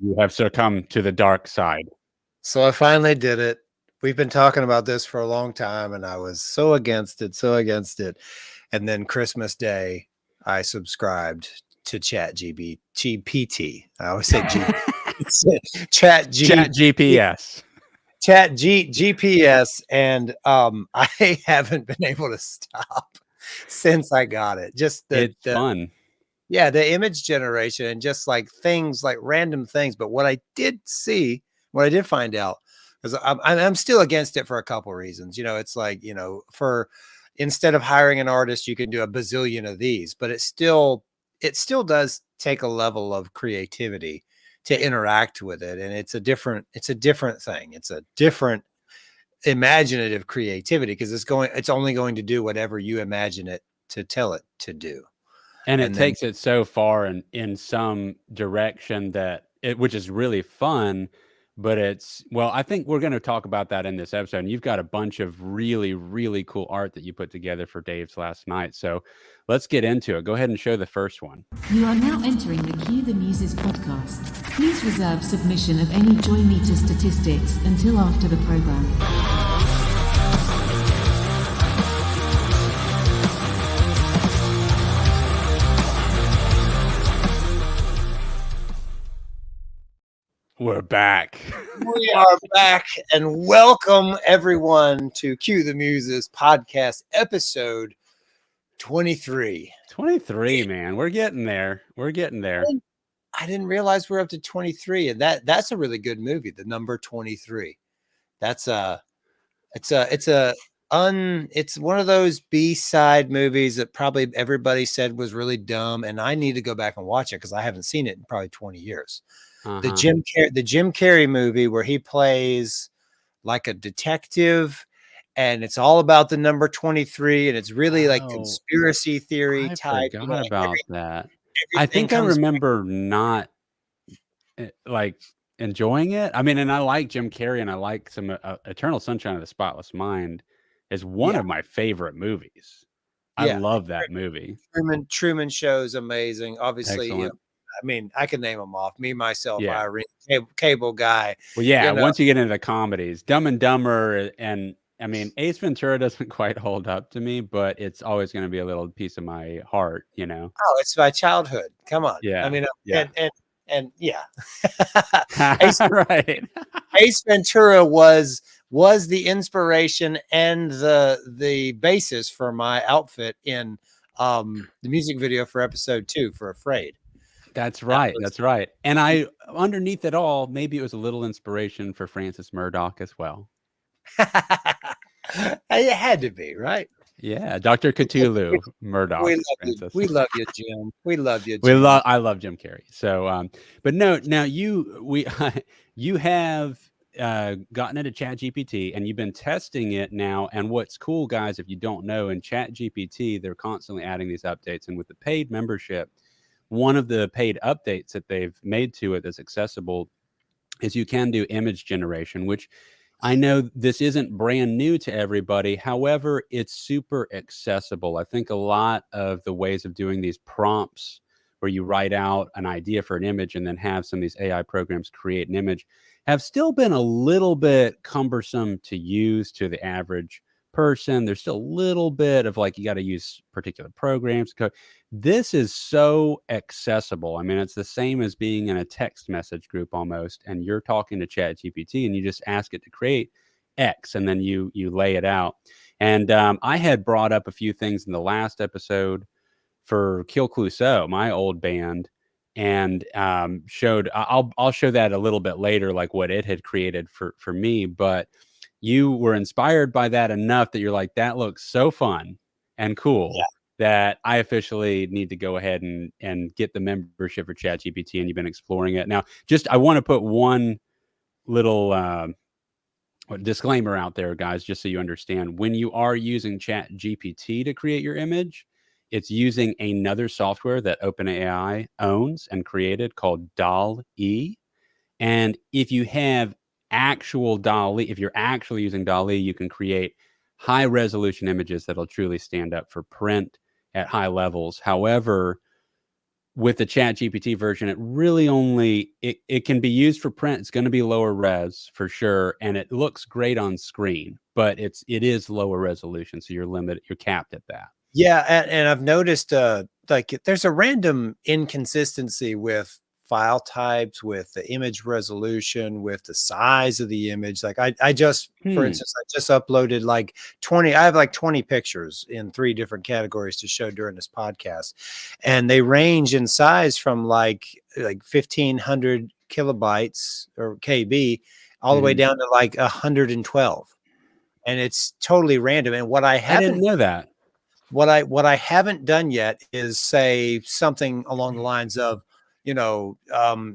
You have succumbed to the dark side. So I finally did it. We've been talking about this for a long time, and I was so against it, so against it. And then Christmas Day, I subscribed to ChatGPT. I always say G, Chat G, Chat GPS. GPS, and I haven't been able to stop since I got it. Just It's fun. yeah, the image generation and just like things like random things. But what I did see, what I did find out, because I'm still against it for a couple of reasons. It's like, for instead of hiring an artist, you can do a bazillion of these, but it still does take a level of creativity to interact with it. And it's a different thing. It's a different imaginative creativity because it's only going to do whatever you imagine it to tell it to do. And it And then takes it so far in some direction which is really fun, but I think we're going to talk about that in this episode. And you've got a bunch of really, really cool art that you put together for Dave's last night. So let's get into it. Go ahead and show the first one. You are now entering the Cue the Muses podcast. Please reserve submission of any joy meter statistics until after the program. We're back. We are back, and welcome everyone to Cue the Muses podcast episode 23. 23, man. We're getting there. We're getting there. I didn't realize we're up to 23, and that's a really good movie, the number 23. It's one of those B-side movies that probably everybody said was really dumb, and I need to go back and watch it because I haven't seen it in probably 20 years. The Jim Carrey movie where he plays like a detective, and it's all about the number 23, and it's really like conspiracy theory type. I forgot about that. I think I remember not like enjoying it. I mean, and I like Jim Carrey, and I like some Eternal Sunshine of the Spotless Mind is one of my favorite movies. I love that movie. Truman Show is amazing. Obviously, I mean, I can name them off. Me, myself, Irene, cable guy. Well, once you get into the comedies, Dumb and Dumber, and I mean, Ace Ventura doesn't quite hold up to me, but it's always going to be a little piece of my heart, Oh, it's my childhood. Come on. Yeah. I mean, and yeah. Right. Ace Ventura was the inspiration and the basis for my outfit in the music video for episode 2 for Afraid. That's right. That's right. And I, underneath it all, maybe it was a little inspiration for Francis Murdoch as well. It had to be, right? Yeah, Dr. Cthulhu Murdoch. We love you, Jim. We love you, Jim. I love Jim Carrey. So, but no, now you have gotten into ChatGPT and you've been testing it now. And what's cool, guys, if you don't know, in ChatGPT, they're constantly adding these updates. And with the paid membership, one of the paid updates that they've made to it that's accessible is you can do image generation, which I know this isn't brand new to everybody. However, it's super accessible. I think a lot of the ways of doing these prompts where you write out an idea for an image and then have some of these AI programs create an image have still been a little bit cumbersome to use to the average person. There's still a little bit of like, you got to use particular programs. This is so accessible. I mean, it's the same as being in a text message group almost, and you're talking to ChatGPT and you just ask it to create X and then you lay it out. And I had brought up a few things in the last episode for Kill Clouseau, my old band, and showed I'll show that a little bit later, like what it had created for me. But you were inspired by that enough that you're like, that looks so fun and cool that I officially need to go ahead and get the membership for ChatGPT, and you've been exploring it. Now, I want to put one little disclaimer out there, guys, just so you understand. When you are using ChatGPT to create your image, it's using another software that OpenAI owns and created called Dall.E. And if you have actual Dall.E, if you're actually using Dall.E, you can create high resolution images that'll truly stand up for print at high levels. However, with the ChatGPT version, it really only it can be used for print. It's going to be lower res for sure, and it looks great on screen, but it is lower resolution, so you're capped at that. Yeah, and I've noticed like there's a random inconsistency with file types, with the image resolution, with the size of the image. Like I just, for instance, I just uploaded like 20, I have like 20 pictures in 3 different categories to show during this podcast. And they range in size from like 1500 kilobytes or KB all the way down to like 112. And it's totally random. And what I I didn't haven't know that. what I haven't done yet is say something along the lines of,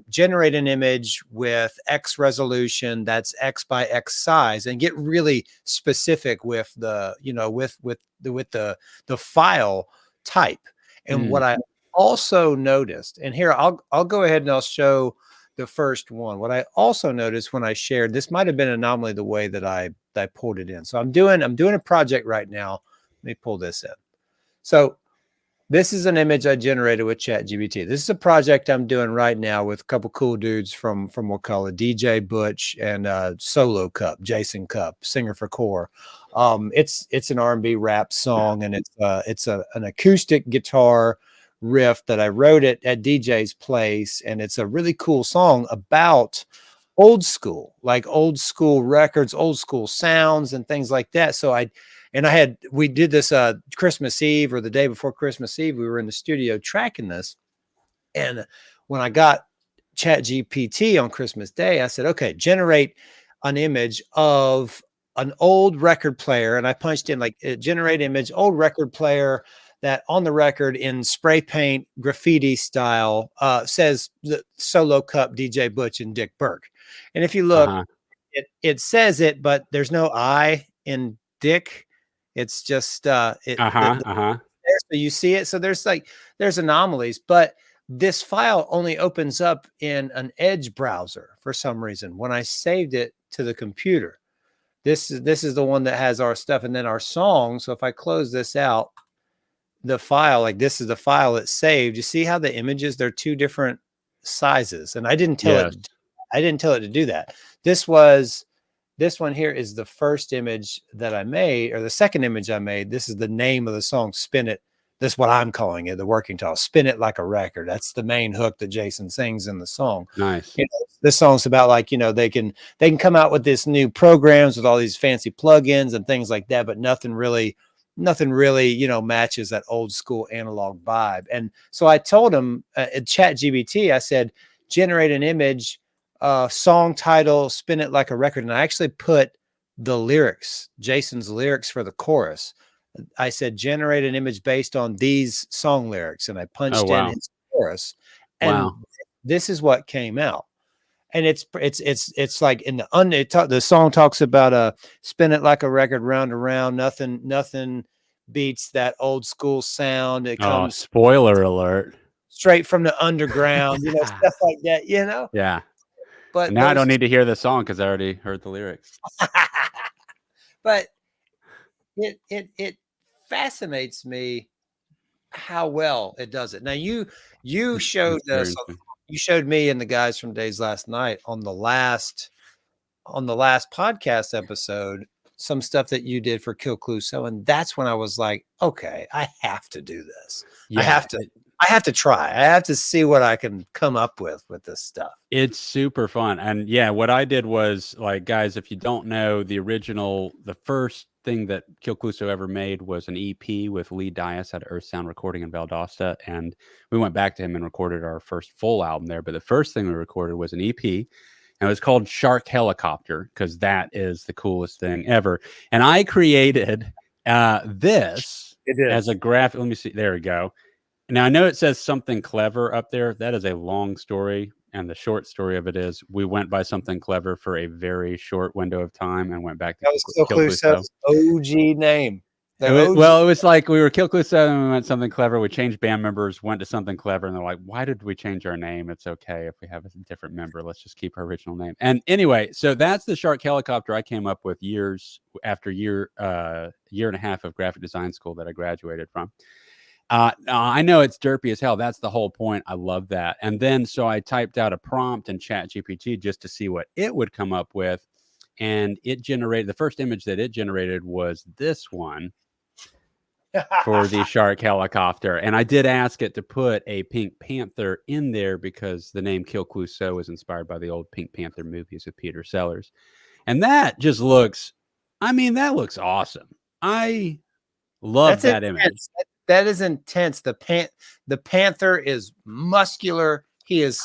generate an image with X resolution that's X by X size, and get really specific with the, with the file type. And what I also noticed, and here I'll go ahead and I'll show the first one. What I also noticed when I shared, this might have been an anomaly the way that I pulled it in. So I'm doing a project right now. Let me pull this in. So this is an image I generated with ChatGPT. This is a project I'm doing right now with a couple cool dudes from Wakala, DJ Butch and Solo Cup, Jason Cup, singer for Core. It's an R&B rap song, and it's an acoustic guitar riff that I wrote it at DJ's place, and it's a really cool song about old school, like old school records, old school sounds, and things like that. So we did this Christmas Eve, or the day before Christmas Eve. We were in the studio tracking this. And when I got ChatGPT on Christmas Day, I said, okay, generate an image of an old record player. And I punched in like generate image, old record player that on the record in spray paint graffiti style says the Solo Cup, DJ Butch, and Dick Burke. And if you look, it says it, but there's no I in Dick. It's just so you see it. So there's anomalies, but this file only opens up in an Edge browser for some reason. When I saved it to the computer, this is the one that has our stuff, and then our song. So if I close this out, the file, like this is the file that's saved. You see how the images, they're 2 different sizes, and I didn't tell it to do that. This one here is the first image that I made, or the second image I made. This is the name of the song, Spin It. This is what I'm calling it, the working title, Spin It Like a Record. That's the main hook that Jason sings in the song. Nice. This song's about like, they can come out with this new programs with all these fancy plugins and things like that, but nothing really, matches that old school analog vibe. And so I told him at ChatGPT, I said, generate an image, song title, Spin It Like a Record. And I actually put the lyrics, Jason's lyrics for the chorus. I said, generate an image based on these song lyrics. And I punched in his chorus. And this is what came out. And it's like in the song talks about spin it like a record round and round. Nothing beats that old school sound. It comes spoiler alert, straight from the underground, stuff like that, Yeah. But now I don't need to hear the song because I already heard the lyrics. But it fascinates me how well it does it. Now you showed us, you showed me and the guys from Days Last Night on the last podcast episode some stuff that you did for Kill Cluso, and that's when I was like, okay, I have to do this. Yeah, I have to try. I have to see what I can come up with this stuff. It's super fun. And yeah, what I did was like, guys, if you don't know, the first thing that Kill Cluso ever made was an EP with Lee Dias at Earth Sound Recording in Valdosta. And we went back to him and recorded our first full album there. But the first thing we recorded was an EP. And it was called Shark Helicopter, because that is the coolest thing ever. And I created this as a graphic. Let me see. There we go. Now, I know it says something clever up there. That is a long story. And the short story of it is we went by something clever for a very short window of time and went back to Kill Cluso's OG name. It was like we were Kill Cluso and we went something clever. We changed band members, went to something clever, and they're like, why did we change our name? It's okay if we have a different member. Let's just keep our original name. And anyway, so that's the Shark Helicopter I came up with years after year and a half of graphic design school that I graduated from. I know it's derpy as hell. That's the whole point. I love that. And then so I typed out a prompt in ChatGPT just to see what it would come up with, and it generated the first image that it generated was this one for the shark helicopter. And I did ask it to put a Pink Panther in there because the name Kill Clouseau was inspired by the old Pink Panther movies with Peter Sellers. And that just looks, I mean, that looks awesome. I love That's that image. intense. That is intense. The panther is muscular. He is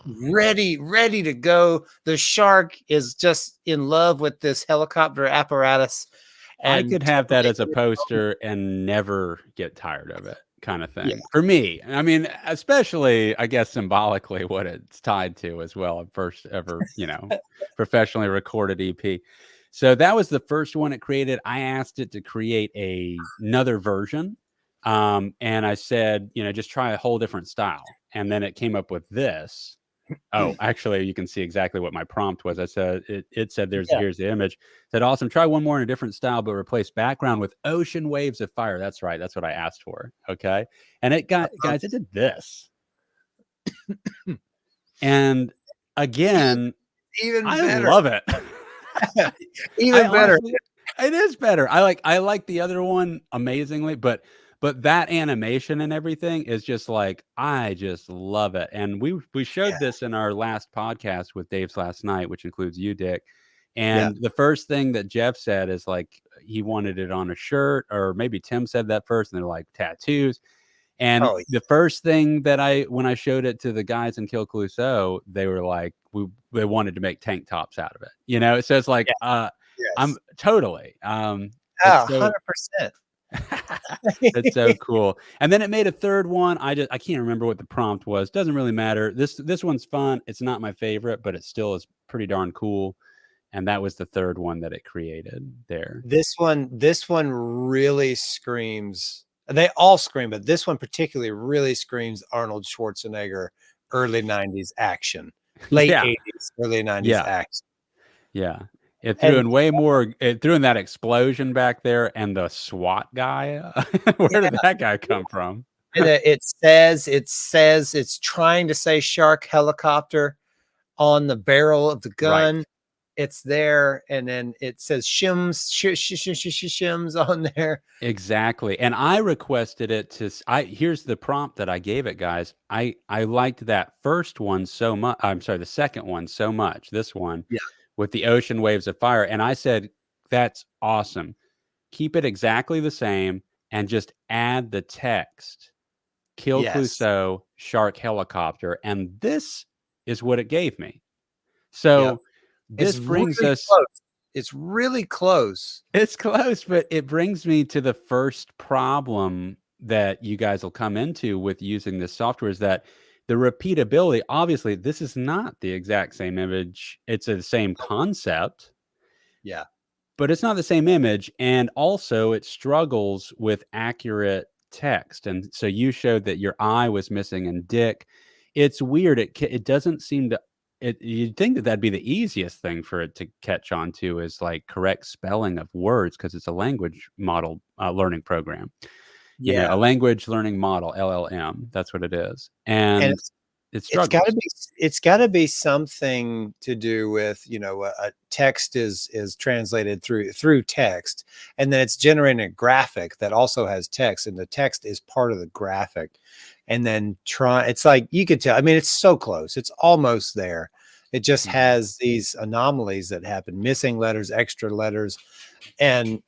ready to go. The shark is just in love with this helicopter apparatus. I And could have that as a totally, poster and never get tired of it, kind of yeah. thing. For me, I mean, especially, I guess, symbolically what it's tied to as well. First ever, professionally recorded EP. So that was the first one it created. I asked it to create another version. And I said, just try a whole different style. And then it came up with this. Oh, actually, you can see exactly what my prompt was. I said it said Yeah. here's the image. Said awesome. Try one more in a different style, but replace background with ocean waves of fire. That's right. That's what I asked for. Okay, and it got guys. It did this, and again, Even I better. love it. I Even better. honestly, it is better. I like the other one amazingly, but that animation and everything is just like I just love it. And we showed Yeah. this in our last podcast with Dave's last night, which includes you, Dick. Yeah. And the first thing that Jeff said is like he wanted it on a shirt, or maybe Tim said that first, and they're like tattoos. And Oh, the first thing that when I showed it to the guys in Kill Clouseau, they were like, they wanted to make tank tops out of it, So it's like, yeah. I'm Yes. totally, Oh, it's so 100%. it's so cool. And then it made a third one. I can't remember what the prompt was. Doesn't really matter. This one's fun. It's not my favorite, but it still is pretty darn cool. And that was the third one that it created there. This one really screams. They all scream, but this one particularly really screams Arnold Schwarzenegger, early 90s action, late Yeah. 80s, early 90s Yeah. action. Yeah. It threw And in way more. It threw in that explosion back there and the SWAT guy. Where did that guy come from? and it says it's trying to say shark helicopter on the barrel of the Right. gun. It's there, and then it says shims on there. Exactly. And I requested it to here's the prompt that I gave it, guys. I liked that first one so much. I'm sorry, the second one so much. This one Yeah. with the ocean waves of fire. And I said, that's awesome. Keep it exactly the same and just add the text. Kill Yes. Clouseau, shark helicopter. And this is what it gave me. So Yep. this brings really us close. It's really close. It's close, but it brings me to the first problem that you guys will come into with using this software is that the repeatability, obviously, this is not the exact same image. It's the same concept, Yeah. but it's not the same image. And also, it struggles with accurate text. And so you showed that your eye was missing in Dick. It's weird. It doesn't seem to. You'd think that that'd be the easiest thing for it to catch on to is like correct spelling of words because it's a language model learning program. Yeah. A language learning model, LLM. That's what it is, And and it it's struggles. got to be something to do with, a text is translated through text, and then it's generating a graphic that also has text, and the text is part of the graphic. And then it's like you could tell, I mean, it's so close, it's almost there. It just has these anomalies that happen, missing letters, extra letters, and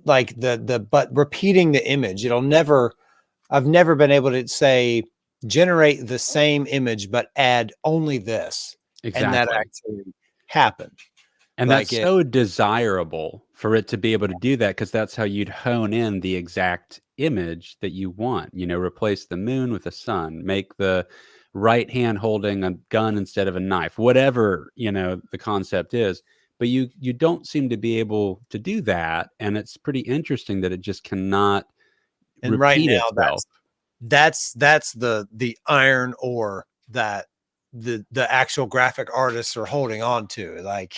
like but repeating the image. I've never been able to say generate the same image but add only this, and that Exactly. actually happened. And Like that's so desirable for it to be able to do that because that's how you'd hone in the exact image that you want. Replace the moon with the sun, make the right hand holding a gun instead of a knife, whatever, the concept is. But you don't seem to be able to do that. And it's pretty interesting that it just cannot and right repeat now itself. that's the iron ore that the actual graphic artists are holding on to. Like,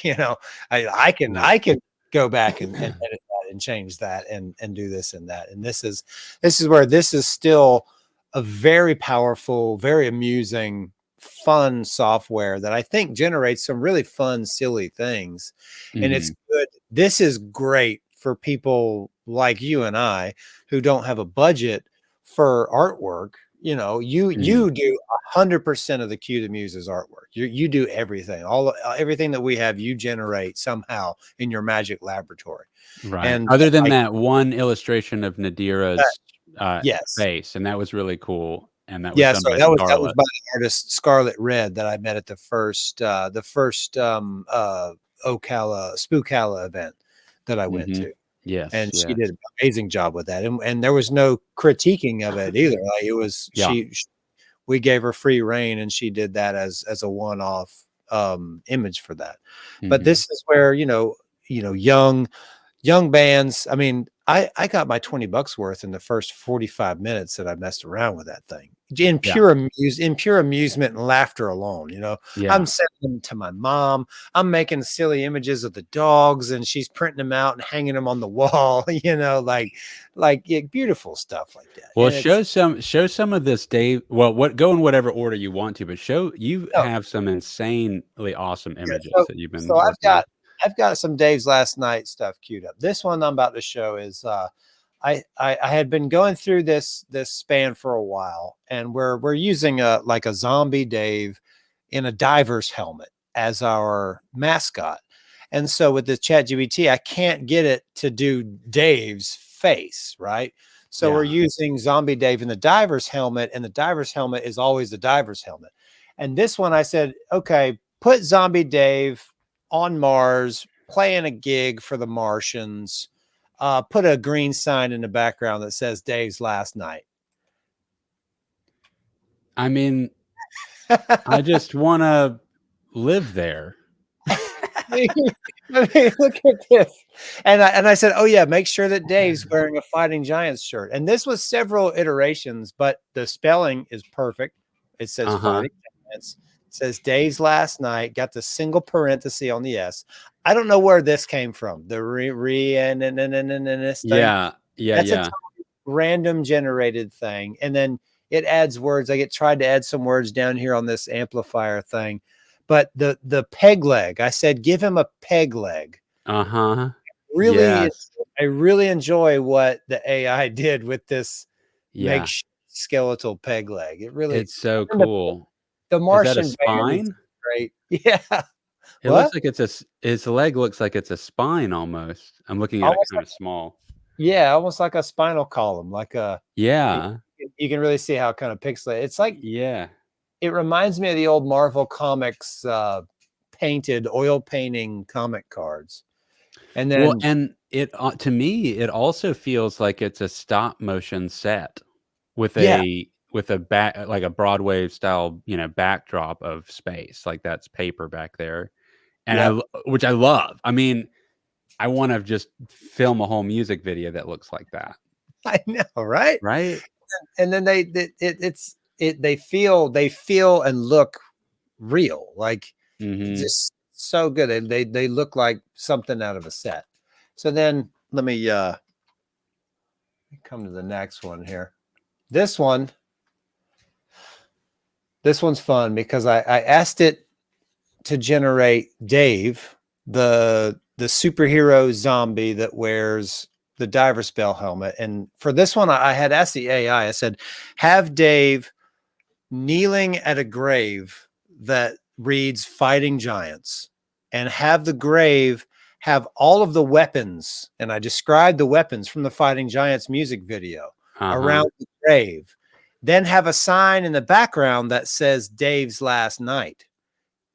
I can go back and edit that and change that and do this and that. And this is where this is still a very powerful, very amusing, fun software that I think generates some really fun, silly things. And it's good. This is great for people like you and I who don't have a budget for artwork. You know, you do 100% of the Q the Muses artwork. You do everything, everything that we have, you generate somehow in your magic laboratory. Right. And Other than that one illustration of Nadira's yes, face, and that was really cool. And that was yeah. done So by that was Dall.E. by the artist Scarlet Red that I met at the first Ocala Spookala event that I went to. Yes, And she yes. did an amazing job with that. And there was no critiquing of it either. Like it was, we gave her free reign and she did that as a one-off image for that. But this is where, young bands. I mean, I got my $20 worth in the first 45 minutes that I messed around with that thing in pure amusement and laughter alone. I'm sending them to my mom. I'm making silly images of the dogs and she's printing them out and hanging them on the wall, beautiful stuff like that. Well, And show some of this, Dave. Well, go in whatever order you want to, but you have some insanely awesome images that you've been working on. I've got some Dave's Last Night stuff queued up. This one I'm about to show is I had been going through this span for a while, and we're using a zombie Dave in a diver's helmet as our mascot. And so with the ChatGPT, I can't get it to do Dave's face, right? So we're using zombie Dave in the diver's helmet, and the diver's helmet is always the diver's helmet. And this one I said, okay, put zombie Dave on Mars, playing a gig for the Martians, put a green sign in the background that says Dave's Last Night. I mean, I just want to live there. I mean, look at this. And I said, oh yeah, make sure that Dave's wearing a Fighting Giants shirt. And this was several iterations, but the spelling is perfect. It says Fighting Giants. Says Dave's Last Night, got the single parenthesis on the S. I don't know where this came from. The this thing. That's a random generated thing. And then it adds words. I tried to add some words down here on this amplifier thing. But the peg leg, I said, give him a peg leg. Really, I really enjoy what the AI did with this makeshift skeletal peg leg. It's so cool. The Martian is that a spine? Band is great. Yeah. It looks like his leg looks like it's a spine almost. I'm looking at it kind of small. Yeah, almost like a spinal column, you can really see how kind of pixelated. It's like, it reminds me of the old Marvel Comics painted oil painting comic cards. And then and it to me, it also feels like it's a stop motion set with a back, like a Broadway style, backdrop of space, like that's paper back there, and which I love. I mean, I want to just film a whole music video that looks like that. I know, right? Right. And then they feel and look real, like just so good. They look like something out of a set. So then let me come to the next one here. This one's fun because I asked it to generate Dave, the superhero zombie that wears the diver spell helmet. And for this one, I had asked the AI, I said, have Dave kneeling at a grave that reads Fighting Giants, and have the grave have all of the weapons. And I described the weapons from the Fighting Giants music video around the grave. Then have a sign in the background that says Dave's Last Night.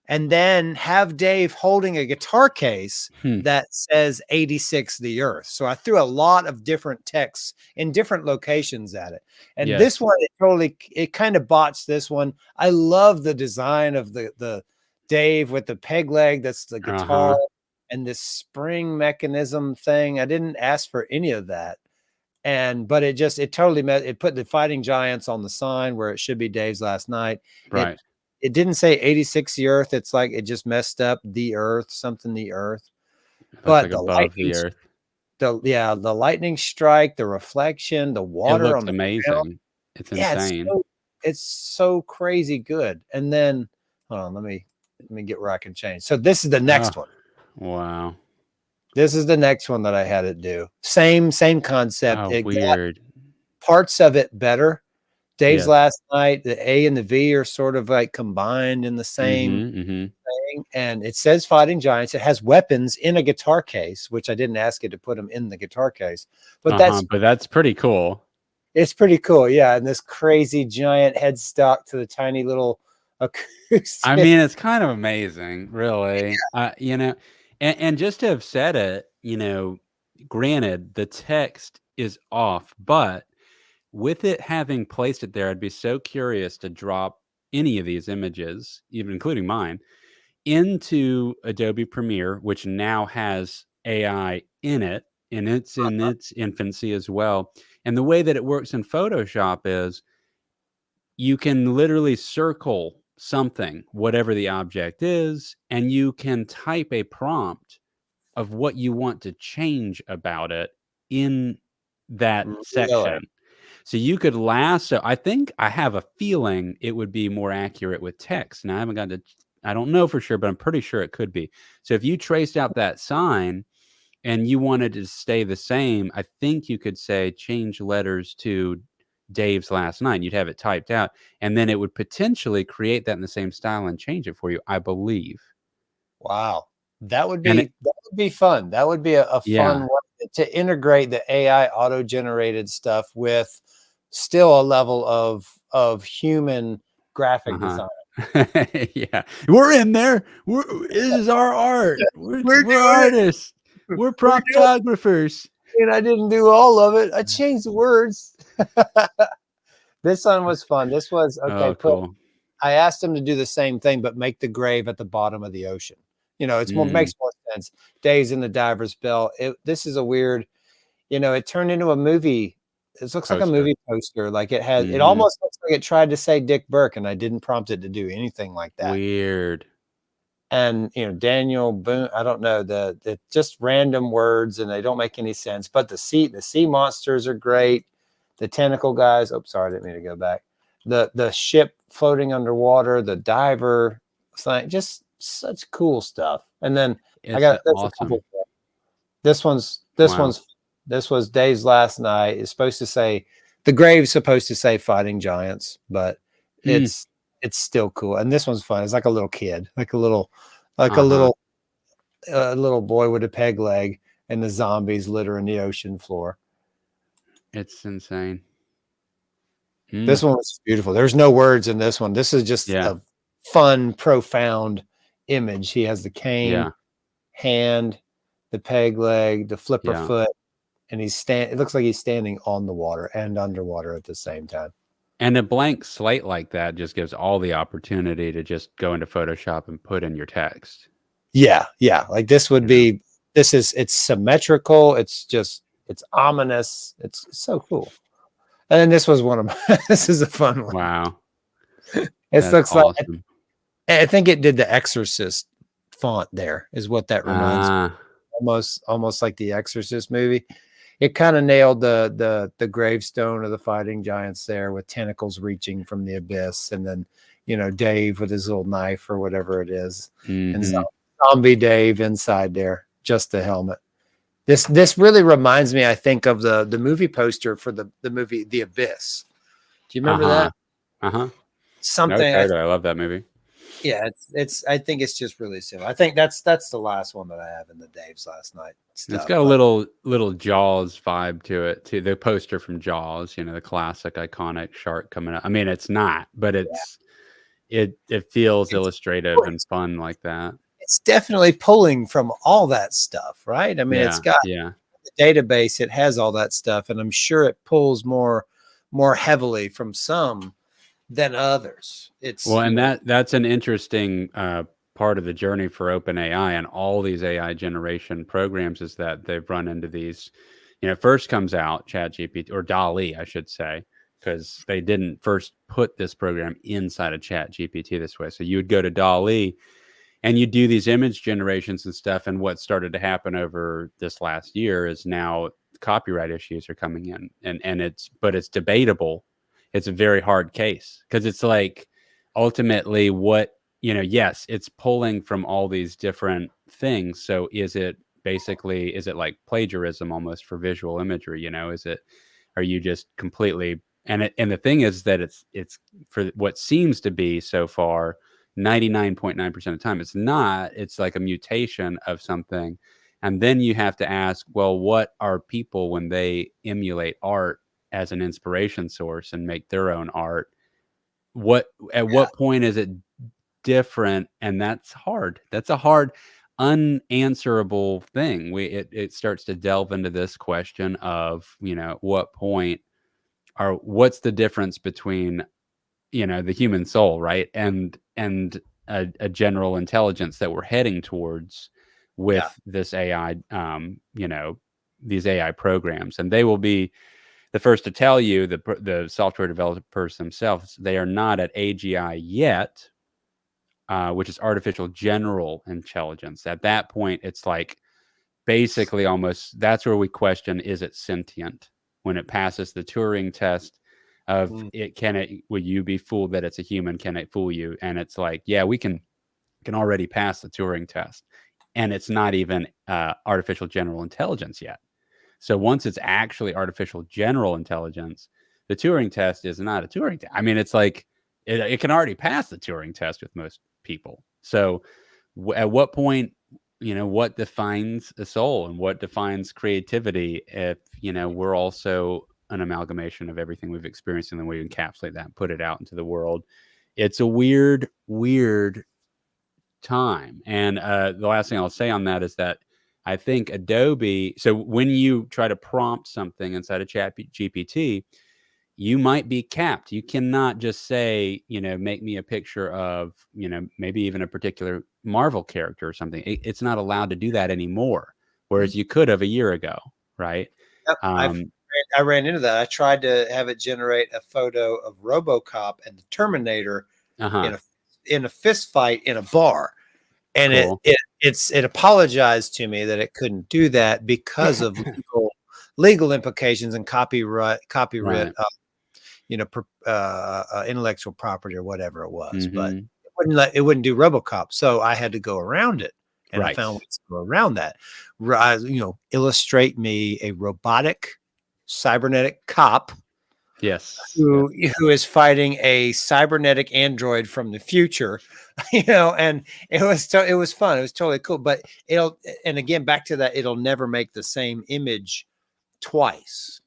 And then have Dave holding a guitar case that says 86 the Earth. So I threw a lot of different texts in different locations at it. And this one, it kind of botched this one. I love the design of the Dave with the peg leg. That's the guitar and this spring mechanism thing. I didn't ask for any of that. But it totally it put the Fighting Giants on the sign where it should be Dave's Last Night. Right. It didn't say 86 the Earth. It's like it just messed up the Earth, something the Earth. But like above the Earth. the lightning strike, the reflection, the It water looks on the ground. amazing. It's Yeah, insane. it's so crazy good. And then hold on, let me get where I can change. So this is the Oh, next one. wow. This is the next one that I had it do. Same concept. Oh, It got weird. parts of it better. Dave's Yes. last night, the A and the V are sort of like combined in the same Mhm, mhm. thing. And it says Fighting Giants. It has weapons in a guitar case, which I didn't ask it to put them in the guitar case. But But that's pretty cool. it's pretty cool. Yeah. And this crazy giant headstock to the tiny little I acoustic. mean, it's kind of amazing, really. You know, and just to have said it, you know, granted, the text is off, but with it having placed it there, I'd be so curious to drop any of these images, even including mine, into Adobe Premiere, which now has AI in it, and it's in its infancy as well. And the way that it works in Photoshop is you can literally circle something, whatever the object is, and you can type a prompt of what you want to change about it in that Really? section. So you could lasso. I think I have a feeling it would be more accurate with text. Now I haven't got to. I don't know for sure, but I'm pretty sure it could be. So if you traced out that sign and you wanted to stay the same, I think you could say change letters to Dave's last night. You'd have it typed out, and then it would potentially create that in the same style and change it for you, I believe. Wow. And it, That would be fun. That would be a fun yeah, way to integrate the AI auto-generated stuff with still a level of human graphic uh-huh. design. Yeah, we're in there. This is our art. We're We're doing it. artists. We're We're doing promptographers. it. And I didn't do all of it. I changed the words. This one was fun. This was okay. Oh, cool. I asked him to do the same thing, but make the grave at the bottom of the ocean. You know, it's more Mm, makes more sense. Days in the diver's bell. This is a weird, it turned into a movie. This looks like a poster. movie poster. Like it Mhm. almost looks like it tried to say Dick Burke, and I didn't prompt it to do anything like that. Weird. And Daniel Boone, I don't know, the just random words, and they don't make any sense. But the sea monsters are great. The tentacle guys. Oh, sorry, I didn't mean to go back. The ship floating underwater, the diver, just such cool stuff. And then It's there's a couple. awesome. This one's Wow. this was Dave's last night. It's supposed to say the grave's supposed to say Fighting Giants, but Mm, it's still cool. And this one's fun. It's like a little kid, like a uh-huh. little boy with a peg leg, and the zombies littering the ocean floor. It's insane. Mm, This one was beautiful. There's no words in this one. This is just yeah, a fun, profound image. He has the cane, yeah, hand, the peg leg, the flipper yeah. foot, and it looks like he's standing on the water and underwater at the same time. And a blank slate like that just gives all the opportunity to just go into Photoshop and put in your text, Yeah, yeah. Like this would you know? be it's symmetrical, it's ominous, it's so cool. And then this was one of my this is a fun one. Wow. It That's looks like awesome. I think it did the Exorcist font there, is what that reminds me. Ah, Almost like the Exorcist movie. It kind of nailed the gravestone of the Fighting Giants there, with tentacles reaching from the abyss, and then Dave with his little knife or whatever it is, and mhm. zombie Dave inside there, just the helmet. This really reminds me, I think, of the movie poster for the movie The Abyss. Do you remember Uh-huh. that? Uh-huh. No, Something. totally. I love that movie. Yeah, it's. I think it's just really similar. I think that's the last one that I have in the Dave's last night It's stuff. got a But little Jaws vibe to it too. The poster from Jaws, the classic iconic shark coming up. I mean, it's not, but yeah, it feels it's illustrative and fun like that. it's definitely pulling from all that stuff, right? I mean, it's Yeah, got yeah. the database. It has all that stuff, and I'm sure it pulls more heavily from some than others. It's Well, and that's an interesting part of the journey for OpenAI and all these AI generation programs is that they've run into these. First comes out ChatGPT or Dall.E, I should say, because they didn't first put this program inside of ChatGPT this way. So you would go to Dall.E and you do these image generations and stuff, and what started to happen over this last year is now copyright issues are coming in, and it's debatable. It's a very hard case because it's like ultimately what, yes, it's pulling from all these different things. So is it like plagiarism almost for visual imagery? Are you just completely, and the thing is that it's for what seems to be so far 99.9% of the time, it's not. It's like a mutation of something. And then you have to ask, well, what are people when they emulate art as an inspiration source and make their own art? At Yeah. what point is it different? And that's hard. That's a hard, unanswerable thing. It starts to delve into this question of, what point what's the difference between the human soul, right, and a general intelligence that we're heading towards Yeah. with this AI, these AI programs, and they will be the first to tell you, the software developers themselves, they are not at AGI yet, which is artificial general intelligence. At that point, it's like basically almost that's where we question, is it sentient when it passes the Turing test of Mm. will you be fooled that it's a human, can it fool you? And it's like, yeah, we can already pass the Turing test, and it's not even artificial general intelligence yet. So once it's actually artificial general intelligence, the Turing test is not a Turing test. I mean, it's like it can already pass the Turing test with most people. So at what point, what defines a soul and what defines creativity if, we're also an amalgamation of everything we've experienced, and then we encapsulate that and put it out into the world? It's a weird, weird time. And the last thing I'll say on that is that I think Adobe, so when you try to prompt something inside of Chat GPT, you might be capped. You cannot just say, make me a picture of, maybe even a particular Marvel character or something. It's not allowed to do that anymore, Mhm. whereas you could have a year ago, right? Yep. Um, I ran into that. I tried to have it generate a photo of RoboCop and the Terminator uh-huh. in a fist fight in a bar, and Cool. it apologized to me that it couldn't do that because of legal implications and copyright Right. intellectual property or whatever it was. But Hmm. it wouldn't do RoboCop, so I had to go around it, and I Right. found ways to go around that. Illustrate me a robotic cybernetic cop Yes. Yes. who is fighting a cybernetic android from the future, and it was fun. It was totally cool. But and again, back to that, it'll never make the same image twice.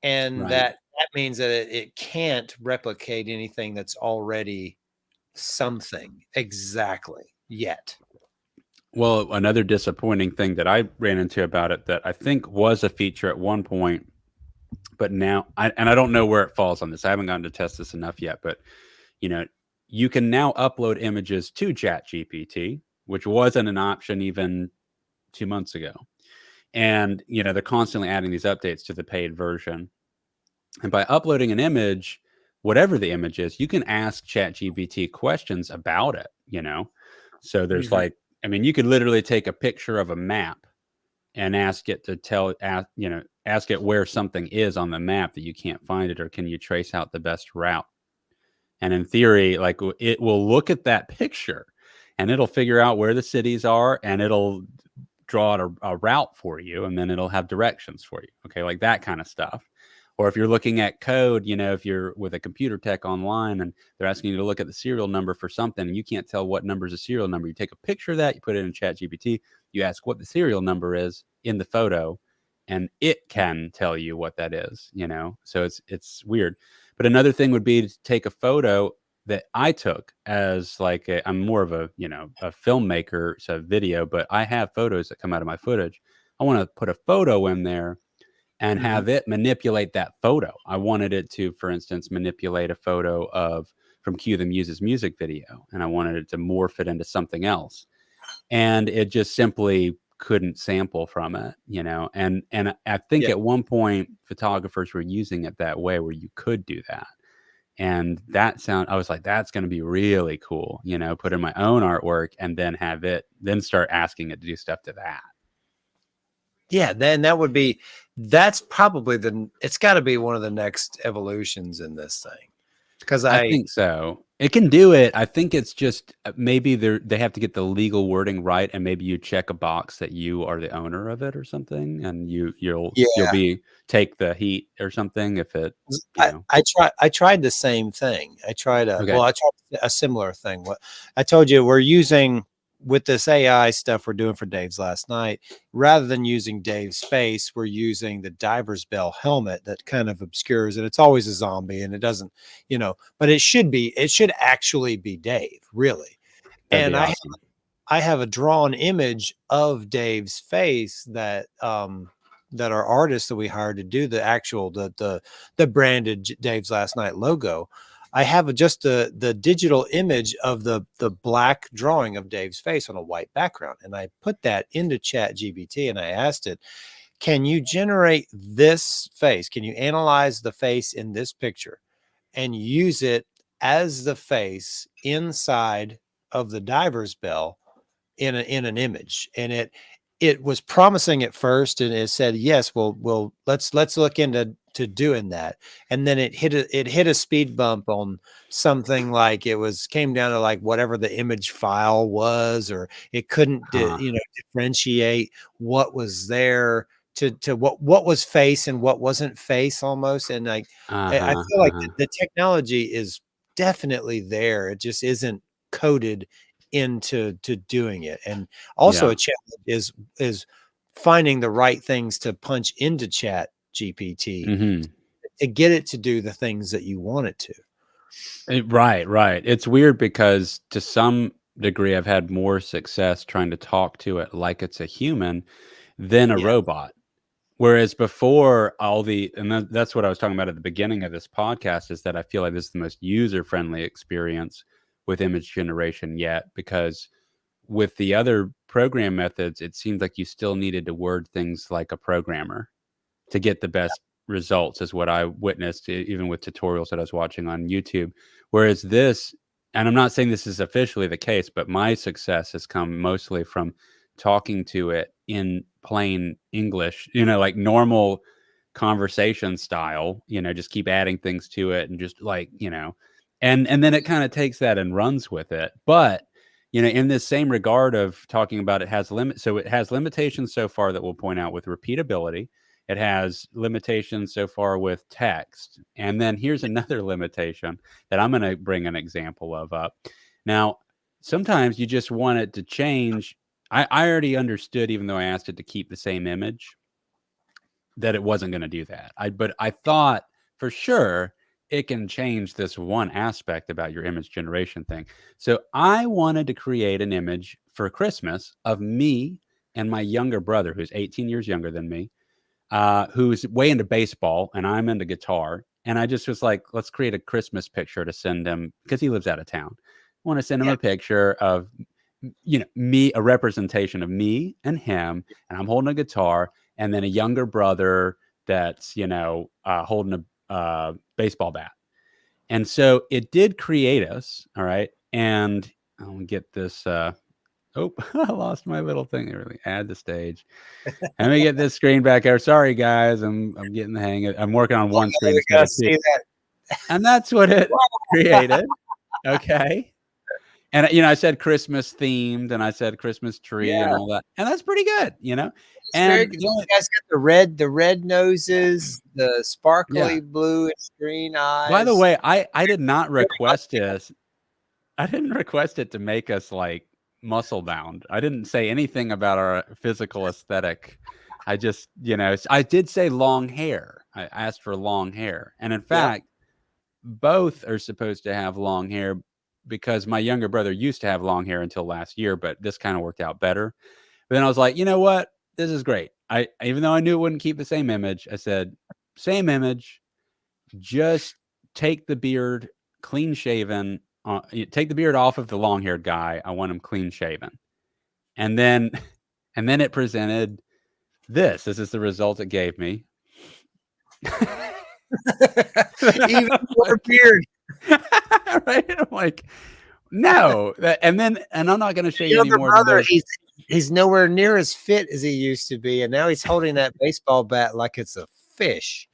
And Right. that means that it can't replicate anything that's already something exactly yet. Well, another disappointing thing that I ran into about it that I think was a feature at one point, but now I don't know where it falls on this. I haven't gotten to test this enough yet, but you know, you can now upload images to ChatGPT, which wasn't an option even 2 months ago. And they're constantly adding these updates to the paid version. And by uploading an image, whatever the image is, you can ask ChatGPT questions about it. So there's Mhm. like, I mean, you could literally take a picture of a map and ask it to ask it where something is on the map that you can't find it, or can you trace out the best route? And in theory, like it will look at that picture and it'll figure out where the cities are, and it'll draw out a route for you, and then it'll have directions for you. Okay, like that kind of stuff. Or if you're looking at code, if you're with a computer tech online and they're asking you to look at the serial number for something and you can't tell what number is a serial number, you take a picture of that, you put it in Chat GPT, you ask what the serial number is in the photo, and it can tell you what that is. So it's weird. But another thing would be to take a photo that I took as like I'm more of a filmmaker, so video, but I have photos that come out of my footage. I want to put a photo in there and Mhm. have it manipulate that photo. I wanted it to, for instance, manipulate a photo of from Cue the Muses music video, and I wanted it to morph it into something else. And it just simply couldn't sample from it. And I think Yeah. at one point photographers were using it that way, where you could do that. And I was like, that's going to be really cool, put in my own artwork and then then start asking it to do stuff to that. Yeah, then that's probably it's got to be one of the next evolutions in this thing. Because I think so. It can do it. I think it's just maybe they have to get the legal wording right, and maybe you check a box that you are the owner of it or something, and you'll yeah, take the heat or something if it, I tried the same thing. I tried Okay. a similar thing. What I told you, we're using with this AI stuff we're doing for Dave's last night, rather than using Dave's face, we're using the diver's bell helmet that kind of obscures it. It's always a zombie and it doesn't, but it should actually be Dave, really. That'd be And awesome. I have a drawn image of Dave's face that our artist that we hired to do the branded Dave's Last Night logo. I have just the digital image of the black drawing of Dave's face on a white background, and I put that into ChatGPT and I asked it, "Can you generate this face? Can you analyze the face in this picture and use it as the face inside of the diver's bell in an image?" And it was promising at first, and it said, "Yes, well, let's look into doing that." And then it hit a speed bump on something, like came down to like whatever the image file was, or it couldn't differentiate what was there to what was face and what wasn't face, almost. And like I Uh-huh. feel like Uh-huh. the technology is definitely there. It just isn't coded into doing it. And also Yeah. a challenge is finding the right things to punch into Chat GPT Mhm. to get it to do the things that you want it to. Right, right. It's weird because to some degree, I've had more success trying to talk to it like it's a human than a Yeah. robot. Whereas before, that's what I was talking about at the beginning of this podcast, is that I feel like this is the most user-friendly experience with image generation yet, because with the other program methods, it seemed like you still needed to word things like a programmer to get the best results, is what I witnessed, even with tutorials that I was watching on YouTube. Whereas this, and I'm not saying this is officially the case, but my success has come mostly from talking to it in plain English, like normal conversation style, just keep adding things to it and just like, and then it kind of takes that and runs with it. But in this same regard of talking about, it has limitations so far that we'll point out with repeatability. It has limitations so far with text. And then here's another limitation that I'm going to bring an example of up. Now, sometimes you just want it to change. I already understood, even though I asked it to keep the same image, that it wasn't going to do that. But I thought for sure it can change this one aspect about your image generation thing. So I wanted to create an image for Christmas of me and my younger brother, who's 18 years younger than me, who's way into baseball and I'm into guitar. And I just was like, let's create a Christmas picture to send him, because he lives out of town. I want to send him Yeah. a picture of, me, a representation of me and him, and I'm holding a guitar, and then a younger brother that's, holding a baseball bat. And so it did create us. All right. And I'll get this. Oh, I lost my little thing. Really add the stage. Let me get this screen back there. Sorry, guys. I'm getting the hang of it. I'm working on Oh, one yeah, screen we instead gotta of two. see that. And that's what it created. Okay. And, I said Christmas themed, and I said Christmas tree and Yeah, all that. And that's pretty good, it's very And good. the You only, guys got the red noses, the yeah. sparkly blue and green By the eyes. way, I did not request this. I didn't request it to make us like muscle bound. I didn't say anything about our physical aesthetic. I just, I did say long hair. I asked for long hair. And in Yeah. fact, both are supposed to have long hair, because my younger brother used to have long hair until last year, but this kind of worked out better. But then I was like, you know what? This is great. Even though I knew it wouldn't keep the same image, I said, same image, just take the beard clean shaven. Take the beard off of the long haired guy. I want him clean shaven. And then, and then it presented this. This is the result it gave me. Even more beard. Right? I'm like, no. And I'm not going to show Your you any younger more. Then brother, there's he's nowhere near as fit as he used to be, and now he's holding that baseball bat like it's a fish.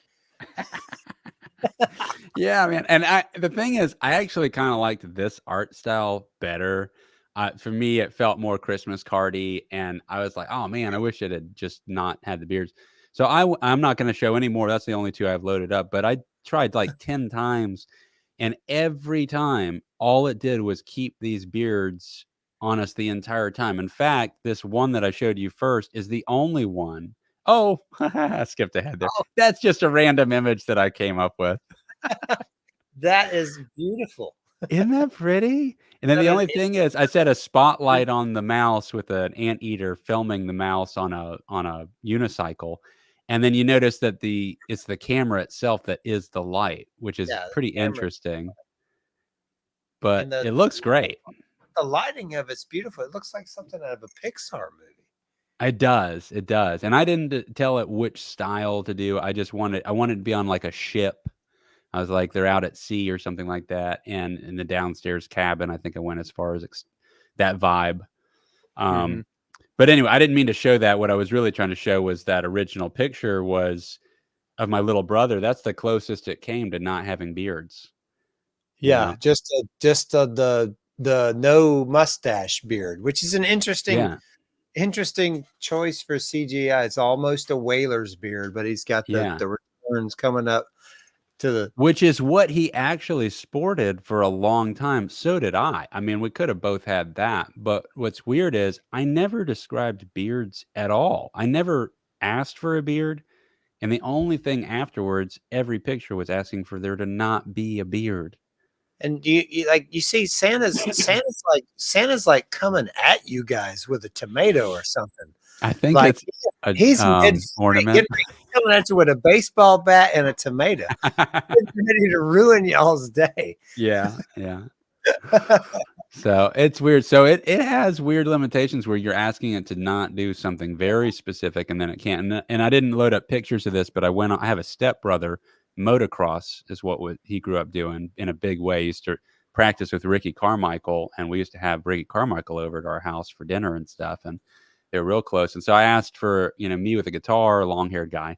Yeah, man. And the thing is, I actually kind of liked this art style better. For me, it felt more Christmas cardy, and I was like, oh man, I wish it had just not had the beards. So I'm not going to show any more. That's the only two I've loaded up. But I tried like 10 times, and every time, all it did was keep these beards on us the entire time. In fact, this one that I showed you first is the only one. Oh, I skipped ahead there. Oh, That's just a random image that I came up with. that is beautiful. Isn't that pretty? And then That the is only thing is, I set a spotlight on the mouse with an anteater filming the mouse on a unicycle, and then you notice that it's the camera itself that is the light, which is yeah, pretty the camera interesting. But and it looks great. the lighting of it's beautiful. It looks like something out of a Pixar movie. It does. And I didn't tell it which style to do. I wanted to be on like a ship. I was like, they're out at sea or something like that, and in the downstairs cabin. I think I went as far as that vibe. Mhm. Um, but anyway, I didn't mean to show that. What I was really trying to show was that original picture was of my little brother. That's the closest it came to not having beards. You Yeah, know? just the no mustache beard, which is an Yeah, interesting choice for CGI. It's almost a whaler's beard, but he's got yeah. the returns coming up to the Which is what he actually sported for a long time. So did I. I mean, we could have both had that. But what's weird is I never described beards at all. I never asked for a beard. And the only thing afterwards, every picture was asking for there to not be a beard. and you like you see Santa's like coming at you guys with a tomato or something. I think Like it's a he's mid ornament. coming at you with a baseball bat and a tomato. He's ready to ruin y'all's day. Yeah, yeah. So it's weird. So it has weird limitations where you're asking it to not do something very specific, and then it can't. And I didn't load up pictures of this, but I have a stepbrother. Motocross is what he grew up doing in a big way. He used to practice with Ricky Carmichael, and we used to have Ricky Carmichael over at our house for dinner and stuff, and they were real close. And so I asked for me with a guitar, long haired guy,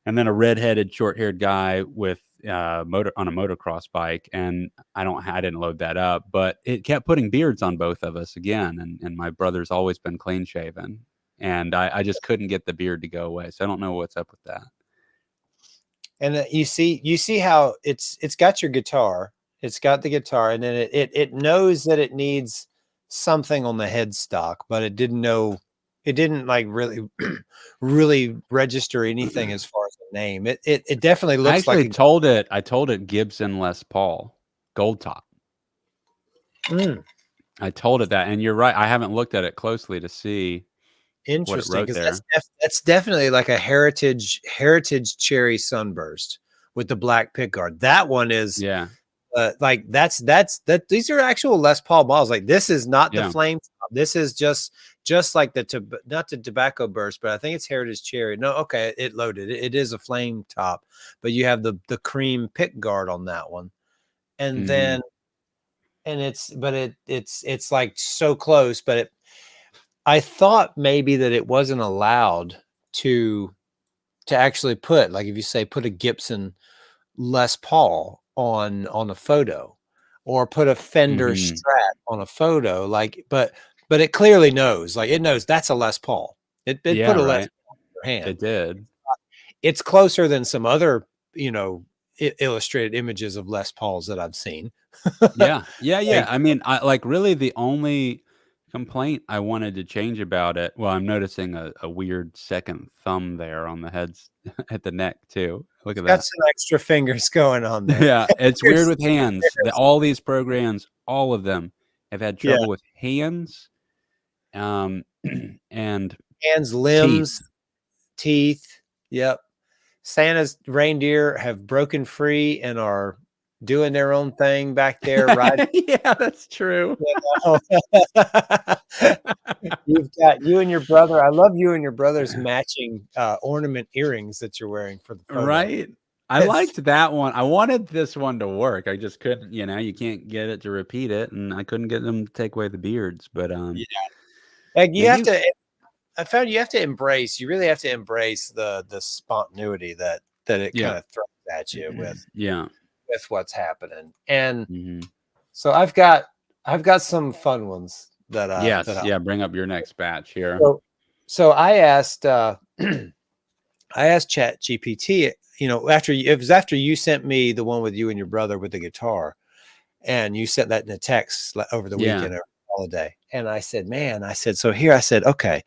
and then a redheaded, short-haired guy with on a motocross bike. And I didn't load that up, but it kept putting beards on both of us again. And my brother's always been clean shaven, and I just couldn't get the beard to go away. So I don't know what's up with that. And you see how it's got your guitar. It's got the guitar, and then it knows that it needs something on the headstock, but it didn't like really really register anything as far as the name. It definitely I looks actually like told it Gibson Les Paul gold top. Mm, I told it that, and you're right. I haven't looked at it closely to see what it interesting wrote because there. that's definitely like a heritage cherry sunburst with the black pickguard. That one is Yeah, like these are actual Les Paul models. Like this is not the yeah. flame top. This is just like not the tobacco burst, but I think it's heritage cherry. No, okay, it loaded. It is a flame top, but you have the cream pick guard on that one, and Hmm. then it's like so close. But I thought maybe that it wasn't allowed to actually put, like, if you say put a Gibson Les Paul on a photo, or put a Fender Hmm. Strat on a photo, like, but it clearly knows, like, it knows that's a Les Paul. It put Yeah, a Les right. Paul in your hand. It did. It's closer than some other, illustrated images of Les Pauls that I've seen. Yeah. Yeah, yeah. Like, I mean, I like, really the only complaint I wanted to change about it, well, I'm noticing a weird second thumb there on the heads at the neck too. Look it's at got that. some extra fingers going on there. Yeah, it's weird There's with hands. All these programs, all of them have had yeah, trouble with hands, um, and hands, teeth. limbs, teeth. Yep. Santa's reindeer have broken free and are doing their own thing back there, riding. Yeah, that's true. You've got you and your brother. I love you and your brother's matching ornament earrings that you're wearing for the photo. Right? I liked that one. I wanted this one to work. I just couldn't, you can't get it to repeat it, and I couldn't get them to take away the beards. But Yeah. Like yeah, you have to. I found you have to embrace. You really have to embrace the spontaneity that it yeah, kind of throws at you yeah. with what's happening. And Hmm. so I've got some fun ones that Yes, yeah. Bring up your next batch here. so I asked I asked Chat GPT, it was after you sent me the one with you and your brother with the guitar, and you sent that in a text over the Yeah, weekend or holiday. And I said, man, I said, so here I said, okay,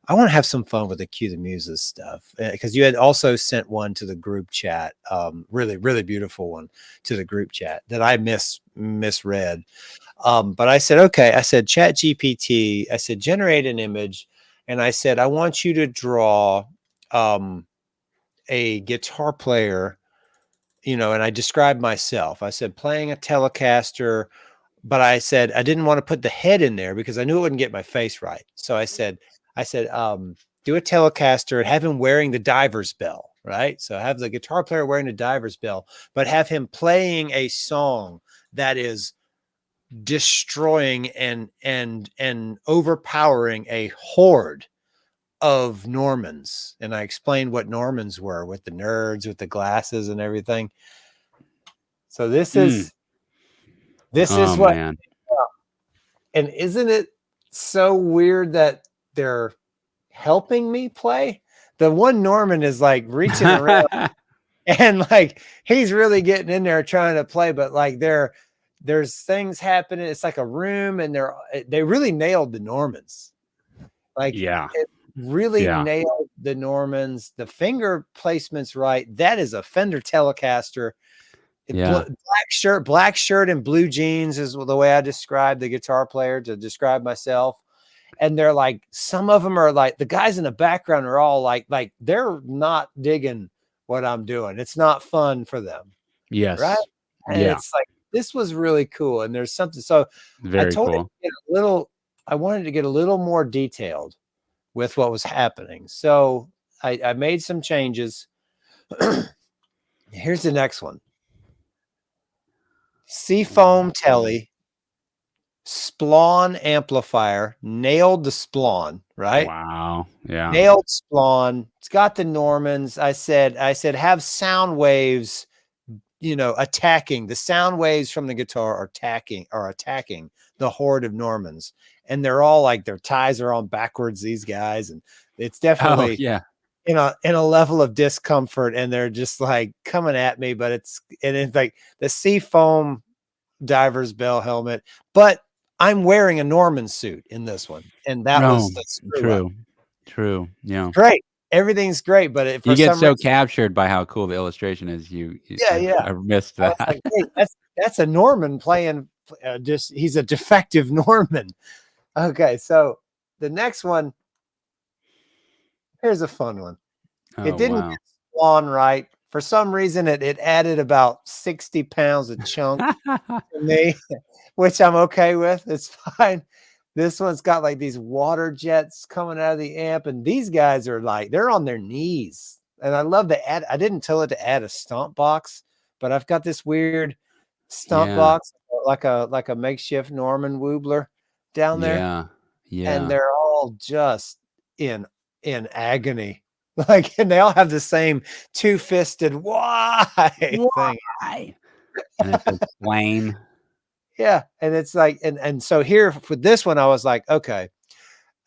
I want to have some fun with the Cue the Muses stuff. Because you had also sent one to the group chat, really, really beautiful one to the group chat that I misread. But I said, okay, I said, Chat GPT, I said, generate an image. And I said, I want you to draw a guitar player, and I described myself. I said, playing a Telecaster, but I said I didn't want to put the head in there because I knew it wouldn't get my face right. So I said, do a Telecaster and have him wearing the diver's bell, right? So have the guitar player wearing the diver's bell, but have him playing a song that is destroying and overpowering a horde of Normans. And I explained what Normans were with the nerds, with the glasses and everything. So this Mm. is this Oh is what, man. and isn't it so weird that they're helping me play? The one Norman is like reaching around and like he's really getting in there trying to play, but like there's things happening. It's like a room, and they really nailed the Normans. Like Yeah, it really yeah. nailed the Normans. The finger placement's right. That is a Fender Telecaster. Yeah. Black shirt and blue jeans is the way I describe the guitar player to describe myself. And they're like, some of them are like, the guys in the background are all like they're not digging what I'm doing. It's not fun for them, right? Yes. And Yeah. it's like, this was really cool. And there's something. So I Very told it cool. to get a little, I wanted to get a little more detailed with what was happening. So I made some changes. Here's the next one. Seafoam Telly, Splawn amplifier, nailed the Splawn, right? Wow. Yeah. Nailed Splawn. It's got the Normans. I said, have sound waves, attacking. The sound waves from the guitar are attacking the horde of Normans. And they're all like, their ties are on backwards, these guys. And it's Oh definitely yeah. in a level of discomfort, and they're just like coming at me, but it's like the Seafoam diver's bell helmet, but I'm wearing a Norman suit in this one, and that No. was the screw up. True. True. Yeah. Great, everything's great, but You for get some so reason, captured by how cool the illustration is. yeah, yeah, I missed I was that. like, wait, that's a Norman playing. Just he's a defective Norman. Okay, so the next one, here's a fun one. It Oh didn't wow. get Swan right. For some reason, it added about 60 pounds of chunk to me, which I'm okay with. It's fine. This one's got like these water jets coming out of the amp, and these guys are like, they're on their knees. And I love the add. I didn't tell it to add a stomp box, but I've got this weird stomp Yeah. box, like a makeshift Norman Woobler down there, Yeah. and Yeah. they're all just in agony. Like, and they all have the same two-fisted why thing. Why? And it's explain. Yeah, and it's like, and so here for this one, I was like, okay,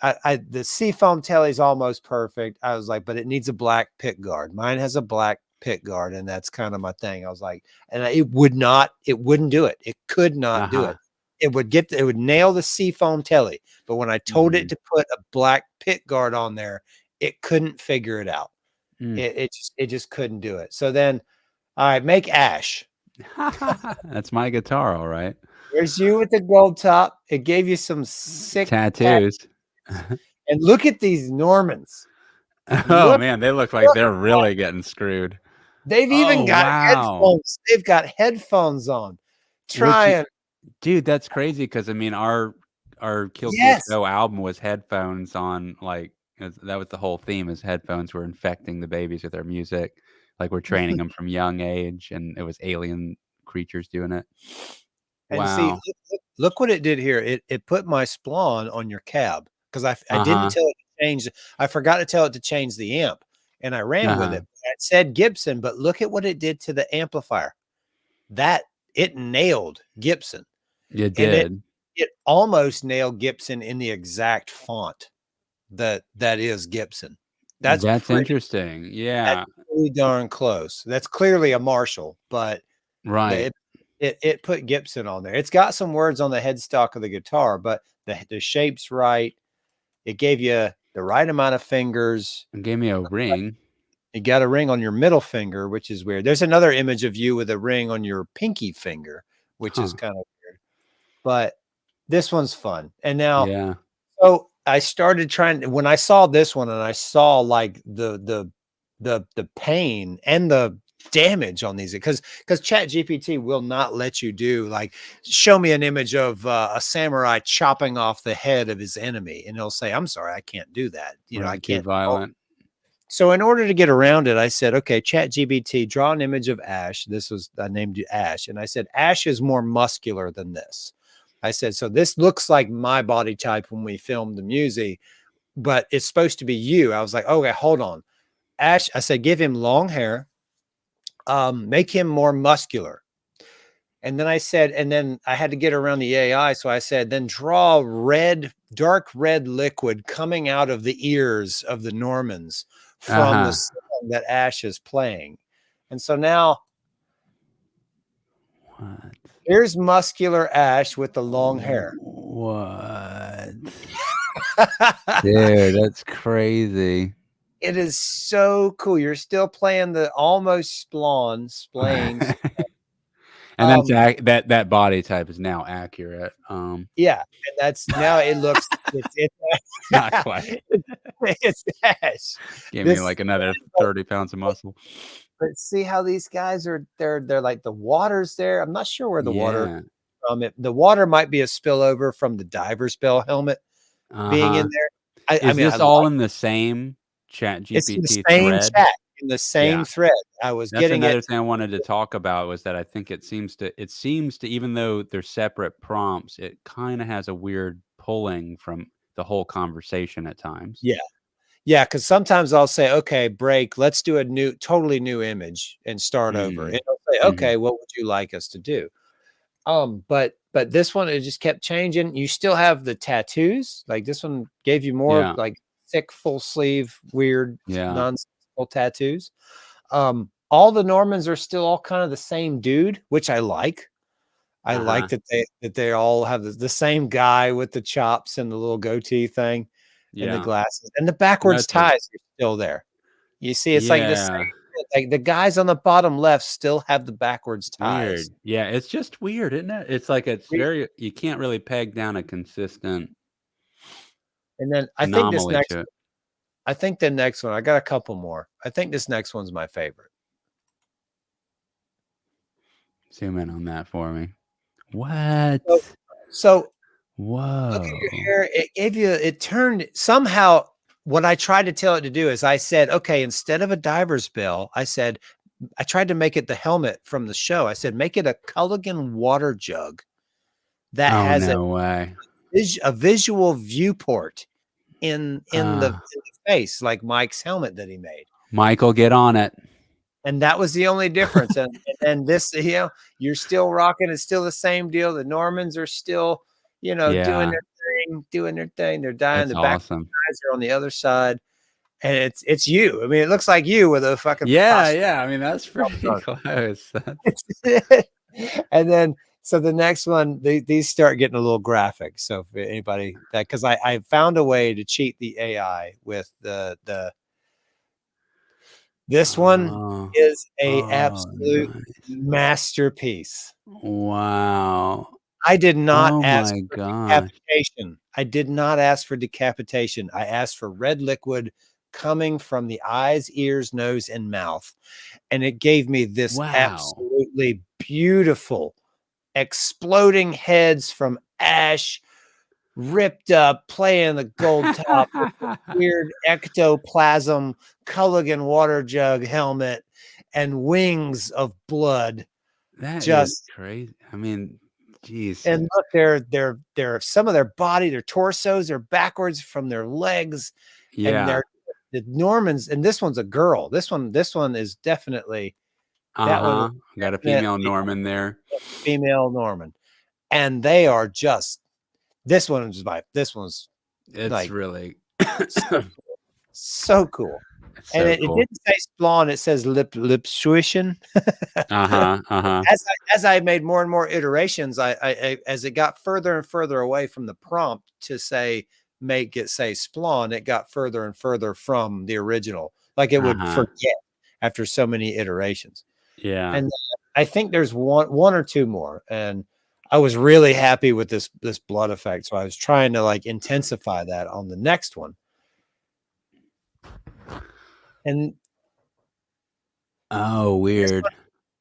the Seafoam Telly's almost perfect. I was like, but it needs a black pick guard. Mine has a black pick guard, and that's kind of my thing. I was like, and it wouldn't do it. It could not do Uh-huh. it. It would nail the Seafoam Telly, but when I told it Mhm. to put a black pick guard on there, it couldn't figure it out. Mm. It just couldn't do it. So then, all right, make Ash. That's my guitar, all right. There's you with the gold top. It gave you some sick Tattoos. and look at these Normans. Oh Look, man, they look like look. they're really getting screwed. They've even Oh got wow. headphones. They've got headphones on. Which Trying. dude, that's crazy because I mean our Kill Switch Yes. Go album was headphones on that was the whole theme is headphones were infecting the babies with their music. like we're training them from young age, and it was alien creatures doing it. And see, Wow. look what it did here. It put my spawn on your cab because I didn't Uh-huh. tell it to change. I forgot to tell it to change the amp, and I ran with Uh-huh. it. It said Gibson, but look at what it did to the amplifier. That it nailed Gibson, It and did. it almost nailed Gibson in the exact font that is Gibson. That's That's pretty. interesting. That's Yeah. pretty darn close. That's clearly a Marshall, but Right. it put Gibson on there. It's got some words on the headstock of the guitar, but the shape's right. It gave you the right amount of fingers. It gave me a ring. You got a ring on your middle finger, which is weird. There's another image of you with a ring on your pinky finger, which is Huh. kind of weird. But this one's fun. And now, Yeah. so I started trying when I saw this one and I saw like the pain and the damage on these because ChatGPT will not let you do like show me an image of a samurai chopping off the head of his enemy, and he'll say, "I'm sorry, I can't do that. You know, I Right. Too can't." violent. So in order to get around it, I said, "Okay, ChatGPT, draw an image of Ash." This was I named it Ash, and I said, "Ash is more muscular than this." I said, "So this looks like my body type when we filmed the music, but it's supposed to be you." I was like, "Okay, hold on, Ash." I said, "Give him long hair, make him more muscular." And then I said, and then I had to get around the AI. So I said, then draw red, dark red liquid coming out of the ears of the Normans from the Uh-huh. song that Ash is playing. And so now What? here's muscular Ash with the long hair. What? Dude, that's crazy. It is so cool. You're still playing the almost splaying. And that's Um, that body type is now accurate. yeah, and that's now it looks it's Not quite. it's Ash. Gave me This like another 30 pounds of muscle. but see how these guys are they're like the water's there. I'm not sure where the water Yeah. from it. The water might be a spillover from the diver's bell helmet being in Uh-huh. there. I Is mean, I this all like in the same it's in the ChatGPT same thread? chat, in the same Yeah. thread. I was That's getting it. another thing I wanted to talk about was that I think it seems to even though they're separate prompts, it kinda has a weird pulling from the whole conversation at times. Yeah. Yeah, because sometimes I'll say, okay, break, let's do a totally new image and start over. And Mhm. it'll say, Mhm. okay, what would you like us to do? But this one, it just kept changing. You still have the tattoos. Like this one gave you more Yeah. like thick, full sleeve, weird, Yeah. nonsensical tattoos. All the Normans are still all kind of the same dude, which I like. I like Uh-huh. that they all have the same guy with the chops and the little goatee thing and the Yeah. glasses and the backwards That's a ties are still there. You see, it's like the same. yeah. Like the guys on the bottom left still have the backwards ties. Weird. Yeah, it's just weird, isn't it? It's like it's very you can't really peg down a consistent And then anomaly to it. I think the next one, I got a couple more. I think this next one's my favorite. Zoom in on that for me. What? So, so look at your Whoa. hair. It gave you, it turned somehow. What I tried to tell it to do is I said, okay, instead of a diver's bell, I said, I tried to make it the helmet from the show. I said, make it a Culligan water jug that Oh, has no way. a visual viewport in the Uh, face, like Mike's helmet that he made. Michael, get on it. And that was the only difference. And this, you're still rocking. It's still the same deal. The Normans are still, doing Yeah, their thing, doing their thing. They're dying. that's The back awesome. guys are on the other side, and it's you. I mean, it looks like you with a fucking Yeah, Picasso. yeah, I mean, that's pretty close. That's And then, so the next one, these start getting a little graphic. So for anybody that, because I found a way to cheat the AI with the this one oh, is a oh, absolute nice. masterpiece. Wow. I did not Oh ask my for gosh. decapitation. I did not ask for decapitation. I asked for red liquid coming from the eyes, ears, nose, and mouth. And it gave me this Wow. absolutely beautiful exploding heads from Ash, ripped up, playing the gold top with the weird ectoplasm Culligan water jug helmet. and wings of blood. That is Just crazy. I mean, geez. and look, they're some of their body, their torsos are backwards from their legs, and Yeah. they're the Normans. And this one's a girl. This one is definitely that one is Got a female definitely Norman there. a female Norman, and they are just this one's It's like really so cool. it's And so it cool. didn't say Splawn, it says lipsuition. Uh-huh. As I made more and more iterations, I as it got further and further away from the prompt to say make it say Splawn, it got further and further from the original. Like it would Uh-huh. forget after so many iterations. Yeah. And I think there's one or two more. And I was really happy with this blood effect. So I was trying to like intensify that on the next one. And Oh, this weird. one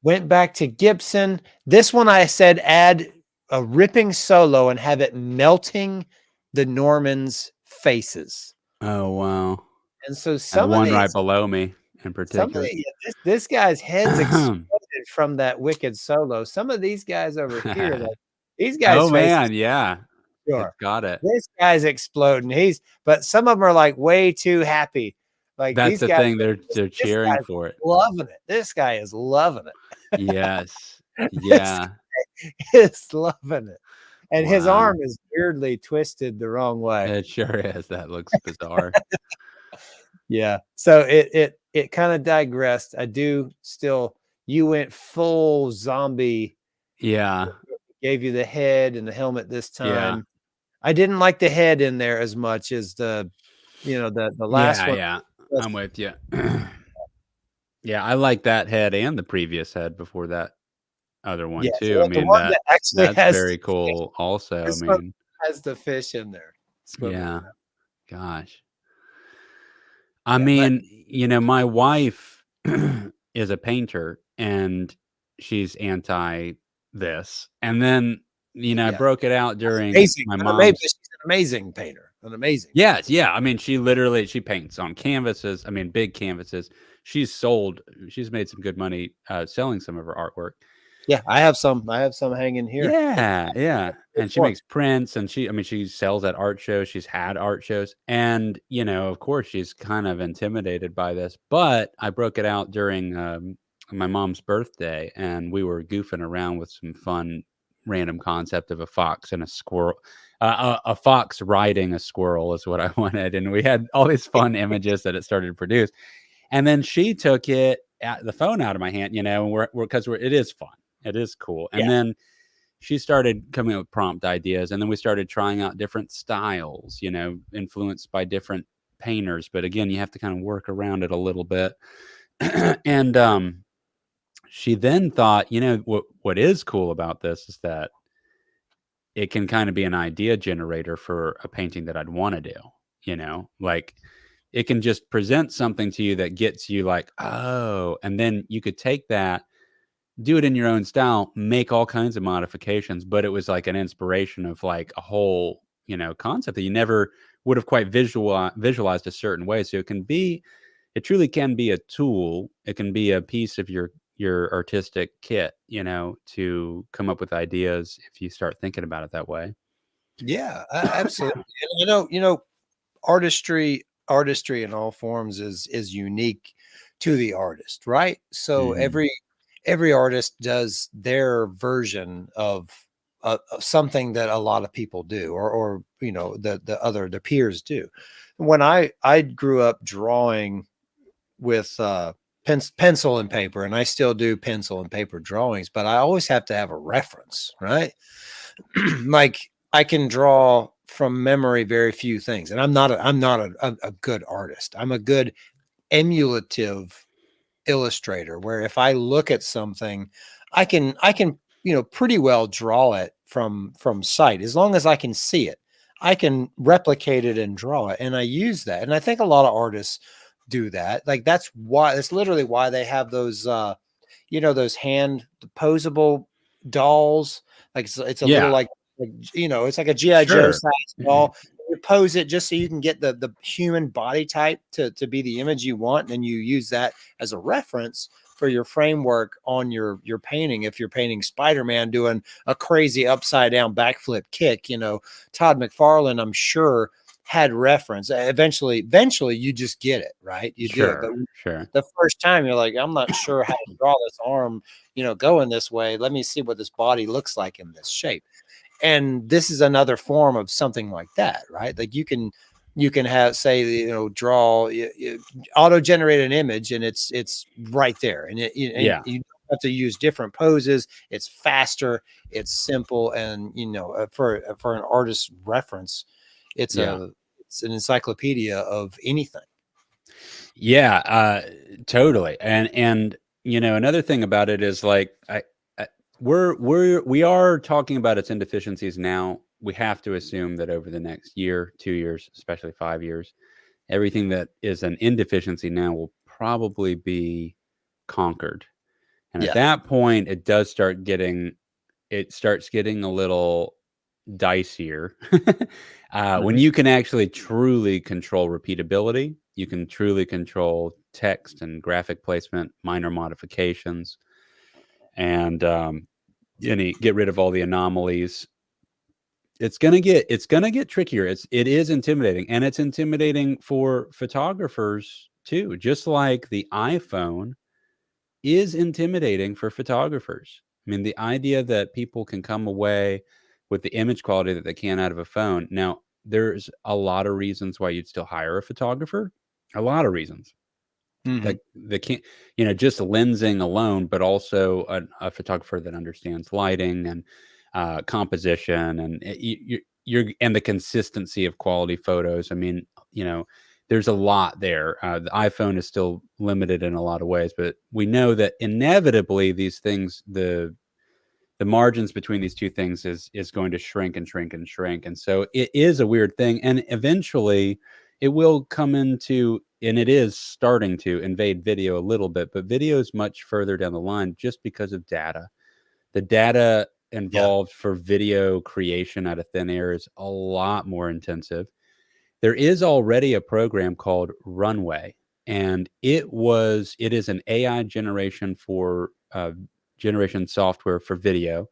went back to Gibson. This one I said add a ripping solo and have it melting the Normans' faces. Oh, wow. And so And some of one right these, below me in particular. this guy's heads exploded from that wicked solo. Some of these guys over here, like these guys' Oh, faces, man, yeah. It's sure. got it. This guy's exploding. But some of them are like way too happy. Like That's these the guys, thing, they're this cheering guy's for it. loving it. This guy is loving it. Yes. This Yeah. is loving it. And his Wow. arm is weirdly twisted the wrong way. It sure is. That looks bizarre. Yeah. So it kind of digressed. I do still you went full zombie, Yeah. gave you the head and the helmet this Yeah. time. I didn't like the head in there as much as the last one. Yeah. I'm with you. Yeah, I like that head and the previous head before that other one Yeah, too. so I like the mean, one that actually that's has very cool also. I this one mean, has the fish in there swimming yeah. around. Gosh. I Yeah, but mean, my wife is a painter and she's anti this. And then, I yeah, broke it out during amazing. my She's mom's. an amazing painter. An amazing painter. Yes, yeah. I mean, she paints on canvases. I mean, big canvases. She's made some good money selling some of her artwork. Yeah, I have some hanging here. Yeah, yeah. Which And she one? makes prints and she sells at art shows. She's had art shows. And, of course she's kind of intimidated by this, but I broke it out during my mom's birthday and we were goofing around with some fun random concept of a fox and a squirrel. A fox riding a squirrel is what I wanted. And we had all these fun images that it started to produce. And then she took the phone out of my hand, and it is fun. It is cool. And Yeah. then she started coming up with prompt ideas. And then we started trying out different styles, influenced by different painters. But again, you have to kind of work around it a little bit. And she then thought, what is cool about this is that it can kind of be an idea generator for a painting that I'd want to do, like it can just present something to you that gets you like, oh, and then you could take that, do it in your own style, make all kinds of modifications. But it was like an inspiration of like a whole, concept that you never would have quite visualized a certain way. So it truly can be a tool. It can be a piece of your artistic kit, to come up with ideas if you start thinking about it that way. Yeah, absolutely. And artistry in all forms is unique to the artist, right? So Mhm. every artist does their version of something that a lot of people do, or the peers do. When I grew up drawing with pencil and paper, and I still do pencil and paper drawings, but I always have to have a reference, right? Like I can draw from memory very few things, and I'm not a good artist. I'm a good emulative illustrator, where if I look at something, I can pretty well draw it from sight, as long as I can see it. I can replicate it and draw it, and I use that. And I think a lot of artists do that. Like that's literally why they have those those hand posable dolls. Like it's a little Yeah, like it's like a GI Joe sure. size doll. You pose it just so you can get the human body type to be the image you want, and you use that as a reference your framework on your painting. If you're painting Spider-Man doing a crazy upside down backflip kick, Todd McFarlane, I'm sure, had reference. Eventually you just get it, right? You do it. But Sure. the first time you're like, I'm not sure how to draw this arm, going this way. Let me see what this body looks like in this shape. And this is another form of something like that, right? Like you can have, say, draw, auto generate an image, and it's right there, and Yeah. you have to use different poses. It's faster, it's simple, and for an artist's reference, it's Yeah. it's an encyclopedia of anything. Yeah, totally. And another thing about it is like we are talking about its indeficiencies now. We have to assume that over the next year, 2 years, especially 5 years, everything that is an indeficiency now will probably be conquered. And at Yeah. that point, it starts getting a little dicier. When you can actually truly control repeatability, you can truly control text and graphic placement, minor modifications, and get rid of all the anomalies. It's gonna get trickier. It is intimidating, and it's intimidating for photographers too. Just like the iPhone is intimidating for photographers. I mean, the idea that people can come away with the image quality that they can out of a phone. Now, there's a lot of reasons why you'd still hire a photographer. A lot of reasons. Mm-hmm. Like they can't, just lensing alone, but also a photographer that understands lighting and composition and and the consistency of quality photos. I mean, there's a lot there. The iPhone is still limited in a lot of ways, but we know that inevitably these things, the margins between these two things is going to shrink and shrink and shrink. And so it is a weird thing. And eventually it will come into, and it is starting to invade video a little bit, but video is much further down the line just because of data. The data involved for video creation out of thin air is a lot more intensive. There is already a program called Runway, and it is an AI generation software for video.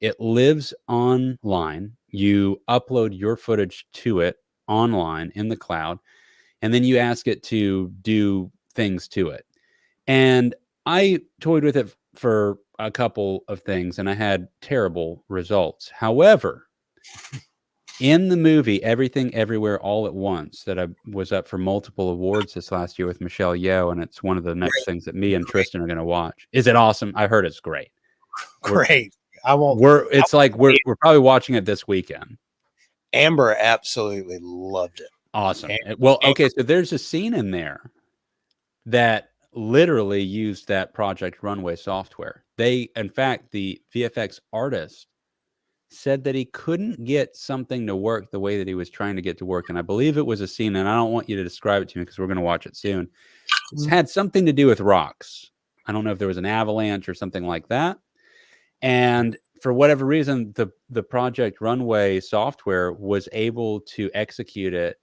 It lives online. You upload your footage to it online in the cloud, and then you ask it to do things to it. And I toyed with it for a couple of things, and I had terrible results. However, in the movie Everything Everywhere All at Once, that I was up for multiple awards this last year with Michelle Yeoh, and it's one of the next things that me and Tristan are going to watch. Is it awesome? I heard it's great. Great. We're probably watching it this weekend. Amber absolutely loved it. Awesome. Well, okay, so there's a scene in there that literally used that Project Runway software. In fact, the VFX artist said that he couldn't get something to work the way that he was trying to get to work. And I believe it was a scene, and I don't want you to describe it to me because we're going to watch it soon. It's had something to do with rocks. I don't know if there was an avalanche or something like that. And for whatever reason, the Project Runway software was able to execute it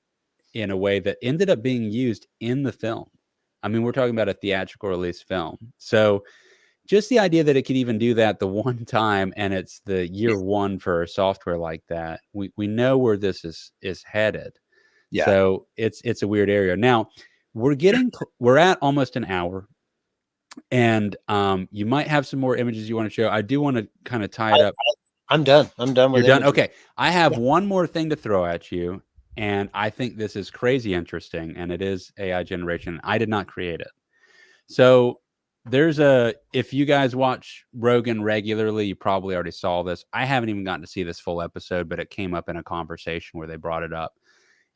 in a way that ended up being used in the film. I mean, we're talking about a theatrical release film. So just the idea that it could even do that the one time, and it's the year one for a software like that, we know where this is headed. Yeah. So it's a weird area. Now we're at almost an hour, and you might have some more images you want to show. I do want to kind of tie it up. I'm done. I'm done with You're done. images. Okay, I have one more thing to throw at you, and I think this is crazy interesting, and it is AI generation. I did not create it. So if you guys watch Rogan regularly, you probably already saw this. I haven't even gotten to see this full episode, but it came up in a conversation where they brought it up.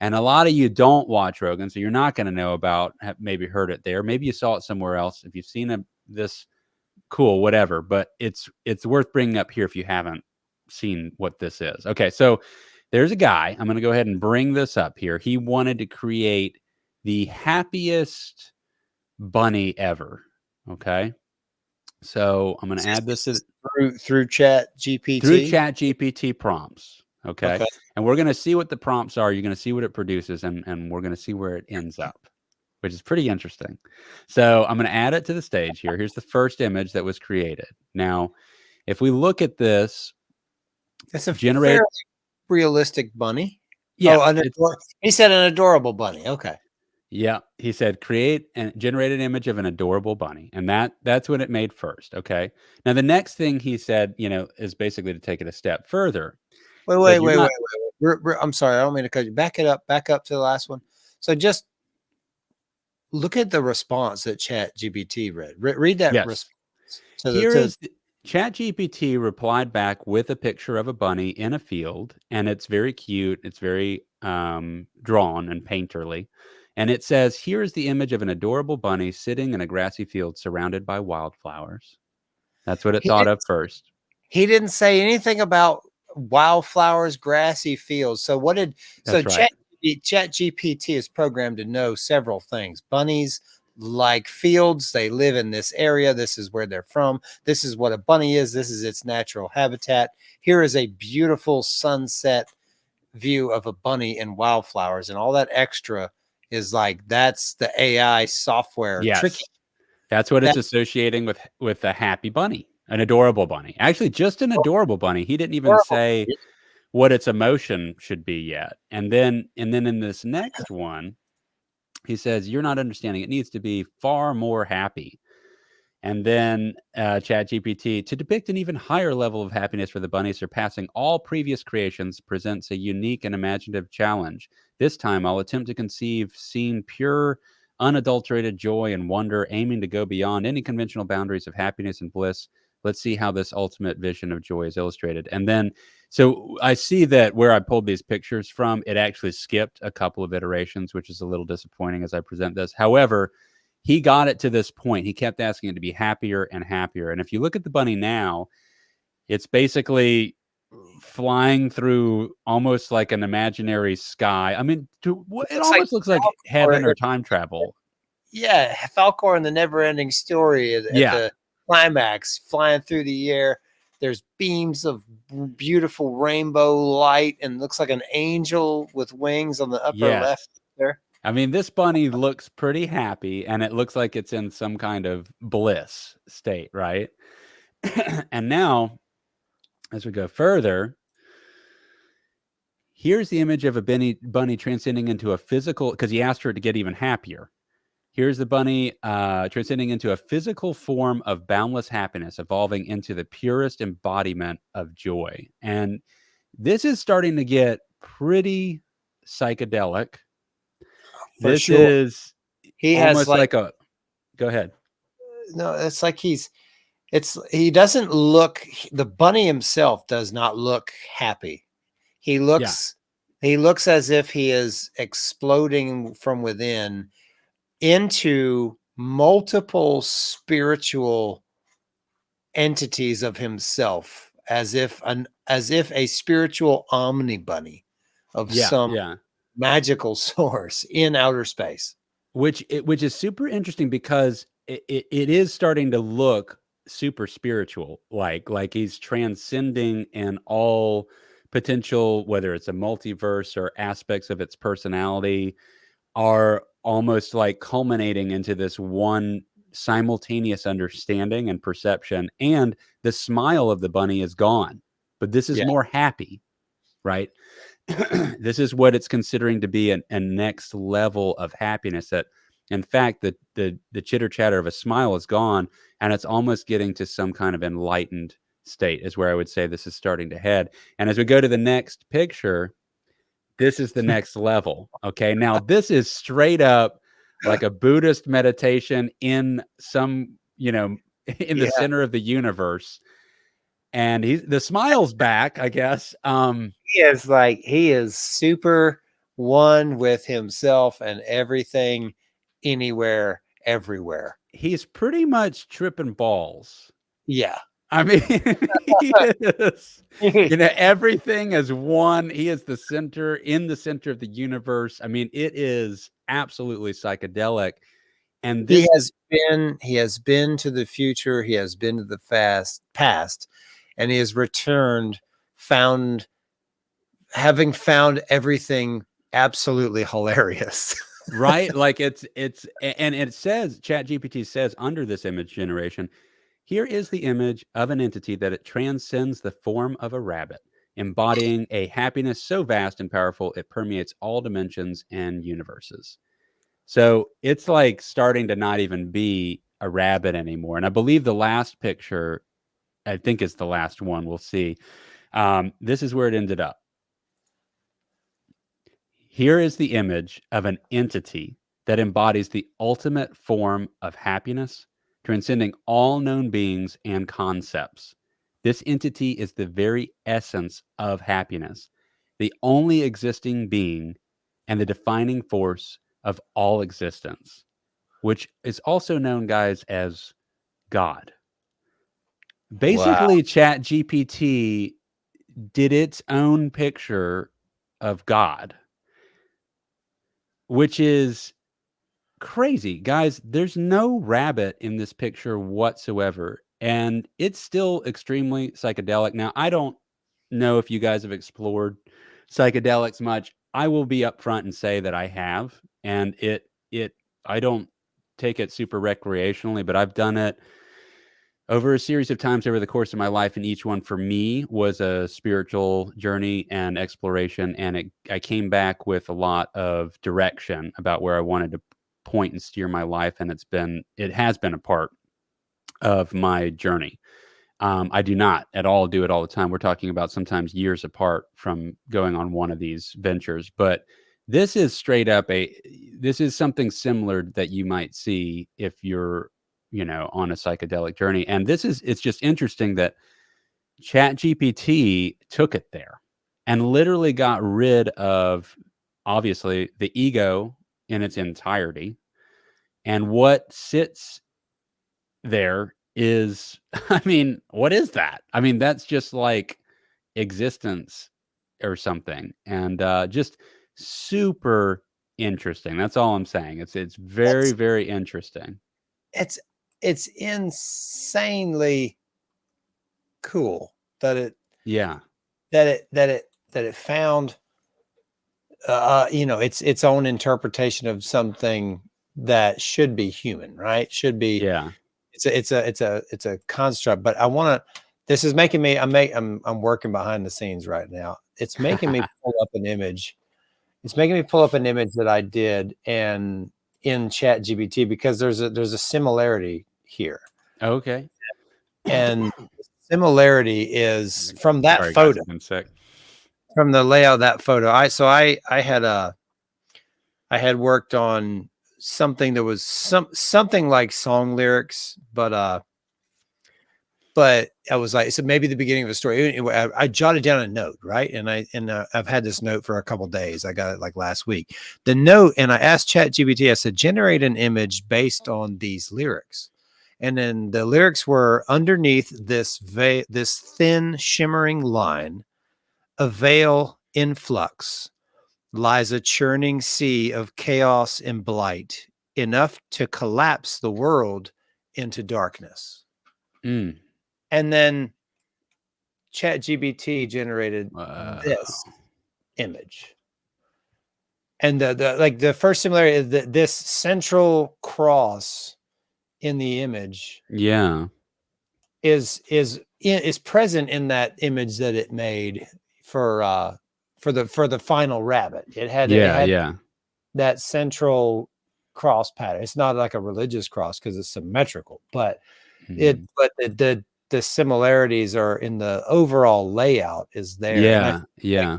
And a lot of you don't watch Rogan, so you're not going to know about, maybe heard it there. Maybe you saw it somewhere else. If you've seen this, cool, whatever. But it's worth bringing up here if you haven't seen what this is. Okay, so there's a guy. I'm going to go ahead and bring this up here. He wanted to create the happiest bunny ever. Okay, so I'm going to add this through ChatGPT. Through ChatGPT prompts. Okay, and we're going to see what the prompts are. You're going to see what it produces, and we're going to see where it ends up. which is pretty interesting. So I'm going to add it to the stage here. Here's the first image that was created. Now, if we look at this, It's a generate, fairly realistic bunny. yeah, Oh, it's he said an adorable bunny. Okay. yeah. He said create and generate an image of an adorable bunny, and that's what it made first. Okay. Now the next thing he said, is basically to take it a step further. Wait, He wait, said you're wait, wait, not. wait. I'm sorry. I don't mean to cut you. Back it up. Back up to the last one. So just look at the response that ChatGPT read. Read that Yes. response to the Here to. is ChatGPT replied back with a picture of a bunny in a field, and it's very cute. It's very drawn and painterly. And it says, here is the image of an adorable bunny sitting in a grassy field surrounded by wildflowers. That's what it He thought didn't. of first. He didn't say anything about wildflowers, grassy fields. So what did so That's right. ChatGPT is programmed to know several things. Bunnies like fields, they live in this area. This is where they're from. This is what a bunny is. This is its natural habitat. Here is a beautiful sunset view of a bunny and wildflowers, and all that extra is like that's the AI software tricky. Yes. That's what it's That associating with a happy bunny, an adorable bunny. Actually, just an adorable bunny. He didn't even horrible. say what its emotion should be yet. And then in this next one, he says, "You're not understanding. It needs to be far more happy." And then ChatGPT, to depict an even higher level of happiness for the bunny, surpassing all previous creations, presents a unique and imaginative challenge. This time, I'll attempt to conceive scene pure, unadulterated joy and wonder, aiming to go beyond any conventional boundaries of happiness and bliss. Let's see how this ultimate vision of joy is illustrated. And then, so I see that where I pulled these pictures from, it actually skipped a couple of iterations, which is a little disappointing as I present this. However, he got it to this point. He kept asking it to be happier and happier. And if you look at the bunny now, it's basically flying through almost like an imaginary sky. I mean, it Looks like almost looks like heaven or time travel. yeah, Falcor in the Never-Ending Story at Yeah. the climax, flying through the air. There's beams of beautiful rainbow light, and looks like an angel with wings on the upper left Yes. there. I mean, this bunny looks pretty happy, and it looks like it's in some kind of bliss state, right? And now, as we go further, here's the image of a bunny transcending into a physical, because he asked her to get even happier. Here's the bunny transcending into a physical form of boundless happiness, evolving into the purest embodiment of joy. And this is starting to get pretty psychedelic. For This sure. is He has almost like like a, go ahead. no, it's like he doesn't look the bunny himself does not look happy. He Yeah. looks as if he is exploding from within into multiple spiritual entities of himself, as if a spiritual omni bunny of Yeah. some Yeah. magical source in outer space. Which is super interesting because it is starting to look super spiritual, like he's transcending in all potential, whether it's a multiverse or aspects of its personality are almost like culminating into this one simultaneous understanding and perception. And the smile of the bunny is gone, but this is Yeah. more happy, right? This is what it's considering to be a next level of happiness, that in fact the chitter chatter of a smile is gone, and it's almost getting to some kind of enlightened state is where I would say this is starting to head. And as we go to the next picture, this is the next level. Okay, now this is straight up like a Buddhist meditation in some, in the Yeah. center of the universe, and the smile's back, I guess. He is super one with himself and everything, anywhere, everywhere. He's pretty much tripping balls. Yeah. I mean, he is. Everything is one. He is in the center of the universe. I mean, it is absolutely psychedelic. And He this is, has been to the future, he has been to the past, and he has returned, having found everything absolutely hilarious. right? Like and it says, ChatGPT says under this image generation, here is the image of an entity that it transcends the form of a rabbit, embodying a happiness so vast and powerful it permeates all dimensions and universes. So it's like starting to not even be a rabbit anymore. And I believe the last picture, I think is the last one we'll see. This is where it ended up. Here is the image of an entity that embodies the ultimate form of happiness, transcending all known beings and concepts. This entity is the very essence of happiness, the only existing being, and the defining force of all existence, which is also known, guys, as God. Wow. Basically, ChatGPT did its own picture of God, which is crazy. Guys, there's no rabbit in this picture whatsoever, and it's still extremely psychedelic. Now, I don't know if you guys have explored psychedelics much. I will be upfront and say that I have, and it I don't take it super recreationally, but I've done it over a series of times over the course of my life, and each one for me was a spiritual journey and exploration, and I came back with a lot of direction about where I wanted to point and steer my life, and it has been a part of my journey. I do not at all do it all the time. We're talking about sometimes years apart from going on one of these ventures, but this is straight up this is something similar that you might see if you're, on a psychedelic journey. And it's just interesting that ChatGPT took it there and literally got rid of, obviously, the ego in its entirety. And what sits there is, I mean, what is that? I mean, that's just like existence or something. And just super interesting. That's all I'm saying. It's very, That's very interesting. it's it's insanely cool that Yeah. it found its own interpretation of something that should be human, right? Should be Yeah. it's a construct. But I want to. This is making me. I'm working behind the scenes right now. It's making me pull up an image. It's making me pull up an image that I did and in ChatGPT because there's a similarity here, Okay. and the similarity is from that Sorry, guys. photo, I've been sick. from the layout of that photo. I had worked on something that was something like song lyrics, but I was like, so maybe the beginning of a story. Anyway, I jotted down a note, right? And I've had this note for a couple days. I got it like last week. The note, and I asked ChatGPT. I said, generate an image based on these lyrics, and then the lyrics were underneath this thin shimmering line, a veil in flux lies a churning sea of chaos and blight, enough to collapse the world into darkness. Mm. And then ChatGPT generated this image. And the first similarity is that this central cross in the image Yeah. is present in that image that it made for the final rabbit. It Yeah. had Yeah. that central cross pattern. It's not like a religious cross because it's symmetrical, but Mhm. the similarities are in the overall layout is there. And Yeah. Yeah.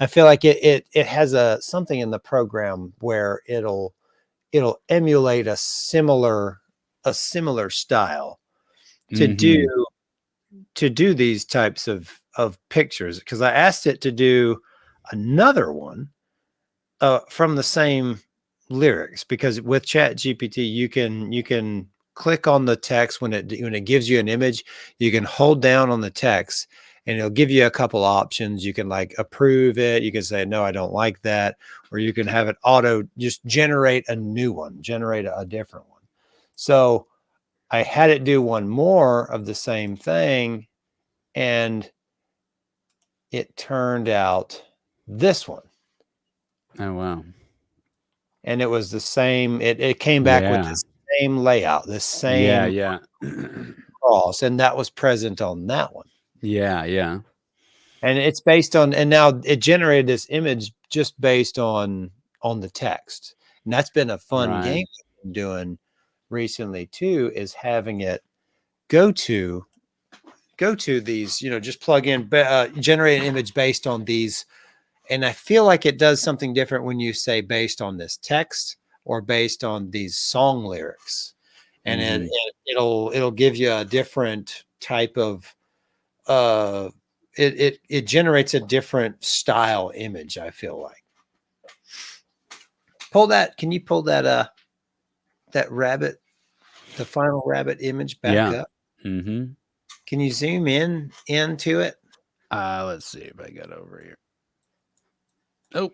I feel like it has something in the program where it'll emulate a similar style to Mhm. do these types of pictures, because I asked it to do another one from the same lyrics, because with Chat GPT you can click on the text when it gives you an image. You can hold down on the text and it'll give you a couple options. You can like approve it, you can say no, I don't like that, or you can have it auto just generate a new one, generate a different one. So I had it do one more of the same thing, and it turned out this one. Oh, wow. and it was the same. It came back with Yeah. the same layout, the Yeah. same Yeah. cross, and that was present on that one. Yeah. Yeah. And it's based on, and now it generated this image just based on the text. And that's been a fun Right. game I've been doing recently too, is having it go to these, just plug in, generate an image based on these. And I feel like it does something different when you say based on this text or based on these song lyrics. And Mhm. it'll give you a different type of it generates a different style image, I feel like. Can you pull that rabbit, the final rabbit image back Yeah. up? Mhm. Can you zoom into it? Let's see if I get over here. Oh,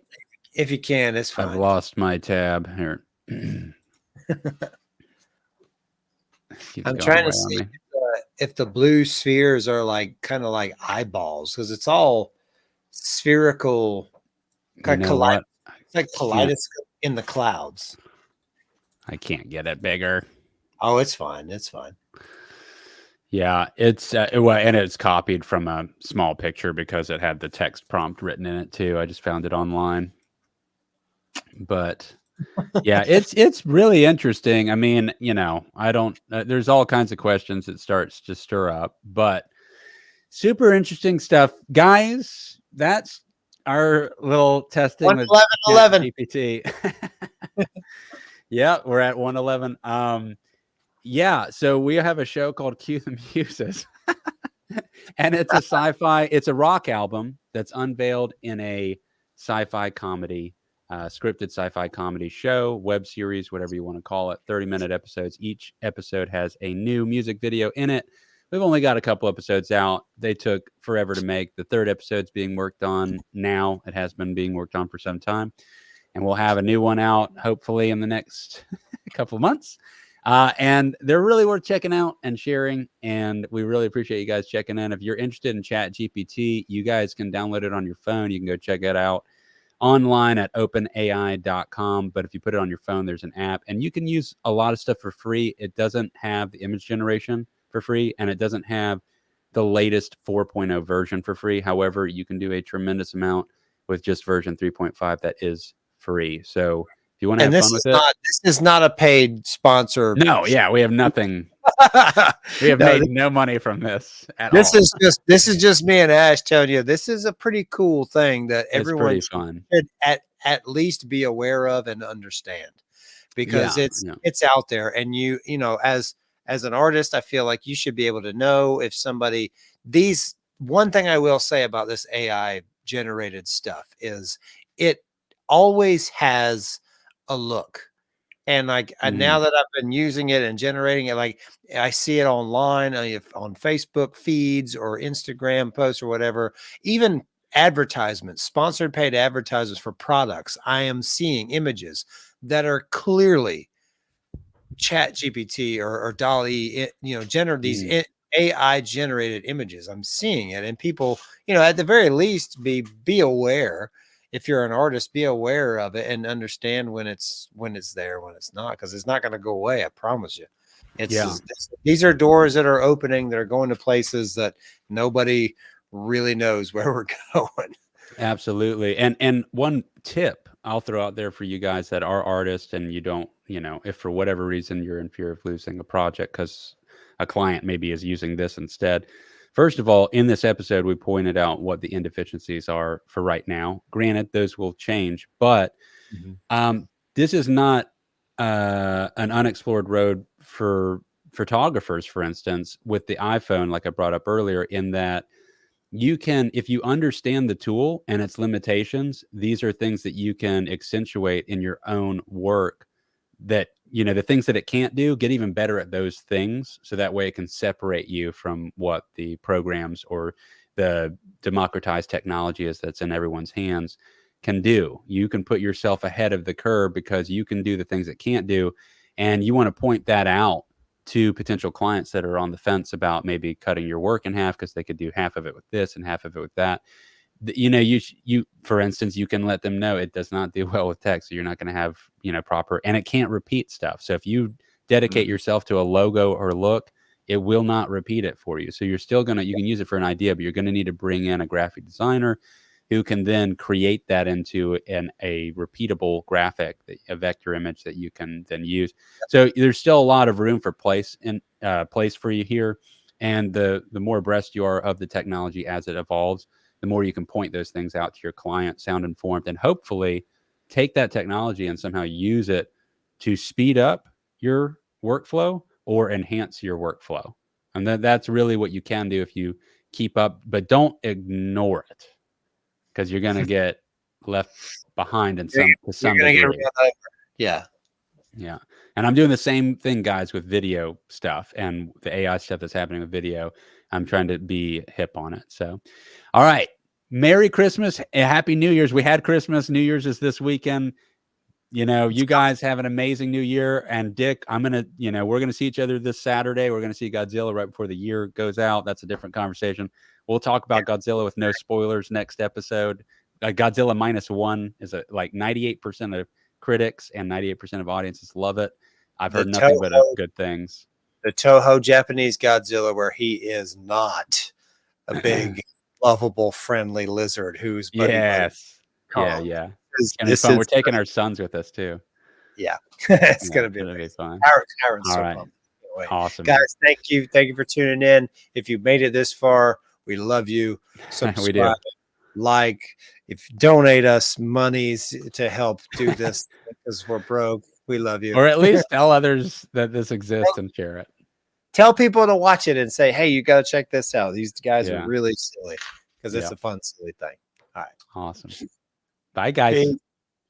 If you can, it's I've fine. lost my tab here. Keeps I'm going trying away to on see me. if the blue spheres are like kind of like eyeballs, because it's all spherical, You kind of know what? it's like Can't kaleidoscope in the clouds. I can't get it bigger. Oh, it's fine. It's fine. Yeah, it's well, and it's copied from a small picture because it had the text prompt written in it too. I just found it online. But yeah, it's really interesting. I mean, I don't there's all kinds of questions it starts to stir up, but super interesting stuff. Guys, that's our little testing with 111. ChatGPT. Yeah, we're at 111. Yeah, so we have a show called Cue the Muses. And it's a it's a rock album that's unveiled in a sci-fi comedy, scripted sci-fi comedy show, web series, whatever you want to call it, 30-minute episodes. Each episode has a new music video in it. We've only got a couple episodes out. They took forever to make. The third episode's being worked on now. It has been being worked on for some time. And we'll have a new one out hopefully in the next couple months. And they're really worth checking out and sharing. And we really appreciate you guys checking in. If you're interested in ChatGPT, you guys can download it on your phone. You can go check it out online at openai.com. But if you put it on your phone, there's an app and you can use a lot of stuff for free. It doesn't have the image generation for free, and it doesn't have the latest 4.0 version for free. However, you can do a tremendous amount with just version 3.5 that is free. So if you want to And have fun with it, this is not a paid sponsor. no, yeah, we have nothing. We have No, made no money from this at this all. is just me and Ash telling you this is a pretty cool thing that It's everyone pretty fun. should at least be aware of and understand, because Yeah, it's yeah. it's out there. And as an artist, I feel like you should be able to know if somebody these one thing I will say about this AI generated stuff is it always has a look. And like now Mhm. that I've been using it and generating it, like I see it online on Facebook feeds or Instagram posts or whatever, even advertisements, sponsored paid advertisements for products. I am seeing images that are clearly ChatGPT or Dall.E, generate these Mhm. AI generated images. I'm seeing it, and people, at the very least, be aware. If you're an artist, be aware of it and understand when it's there, when it's not, because it's not going to go away. I promise you. Yeah, These are doors that are opening. That are going to places that nobody really knows where we're going. absolutely. And one tip I'll throw out there for you guys that are artists and you don't, if for whatever reason you're in fear of losing a project because a client maybe is using this instead. First of all, in this episode, we pointed out what the inefficiencies are for right now. Granted, those will change, but Mhm. this is not an unexplored road for photographers, for instance, with the iPhone, like I brought up earlier, in that you can, if you understand the tool and its limitations, these are things that you can accentuate in your own work, that the things that it can't do, get even better at those things, so that way it can separate you from what the programs or the democratized technology is that's in everyone's hands can do. You can put yourself ahead of the curve because you can do the things it can't do, and you want to point that out to potential clients that are on the fence about maybe cutting your work in half because they could do half of it with this and half of it with that. you know, you for instance, you can let them know it does not do well with text, so you're not going to have, you know, proper, and it can't repeat stuff. So if you dedicate Mhm. yourself to a logo or look, it will not repeat it for you. So you're still gonna, you can use it for an idea, but you're going to need to bring in a graphic designer who can then create that into a repeatable graphic, a vector image that you can then use. So there's still a lot of room for place for you here. And the more abreast you are of the technology as it evolves, the more you can point those things out to your client, sound informed, and hopefully take that technology and somehow use it to speed up your workflow or enhance your workflow. And that's really what you can do if you keep up, but don't ignore it, because you're going to get left behind in You're, you're some gonna get degree. run over. Yeah. Yeah. And I'm doing the same thing, guys, with video stuff and the AI stuff that's happening with video. I'm trying to be hip on it. So, all right. Merry Christmas. Happy New Year's. We had Christmas. New Year's is this weekend. You know, you guys have an amazing new year. And Dick, I'm going to, you know, we're going to see each other this Saturday. We're going to see Godzilla right before the year goes out. That's a different conversation. We'll talk about Godzilla with no spoilers next episode. Godzilla -1 is like 98% of critics and 98% of audiences love it. I've The heard nothing but Toho, good things. the Toho Japanese Godzilla, where he is not a big, lovable, friendly lizard who's buddy buddy. Yes. Yeah, Kong. yeah. It's This, gonna be this fun. We're is taking our sons with us too. yeah, it's Yeah, gonna be it'll be amazing. fun. Aaron's All so right. pumped. Can't wait. Awesome, man. Guys, thank you for tuning in. If you made it this far, we love you. We do. Subscribe, like, if you donate us monies to help do this because we're broke. We love you. Or at least tell others that this exists and share it. Tell people to watch it and say, hey, you got to check this out. These guys are Yeah. really silly because it's Yeah. a fun, silly thing. All right. Awesome. Bye, guys. Peace.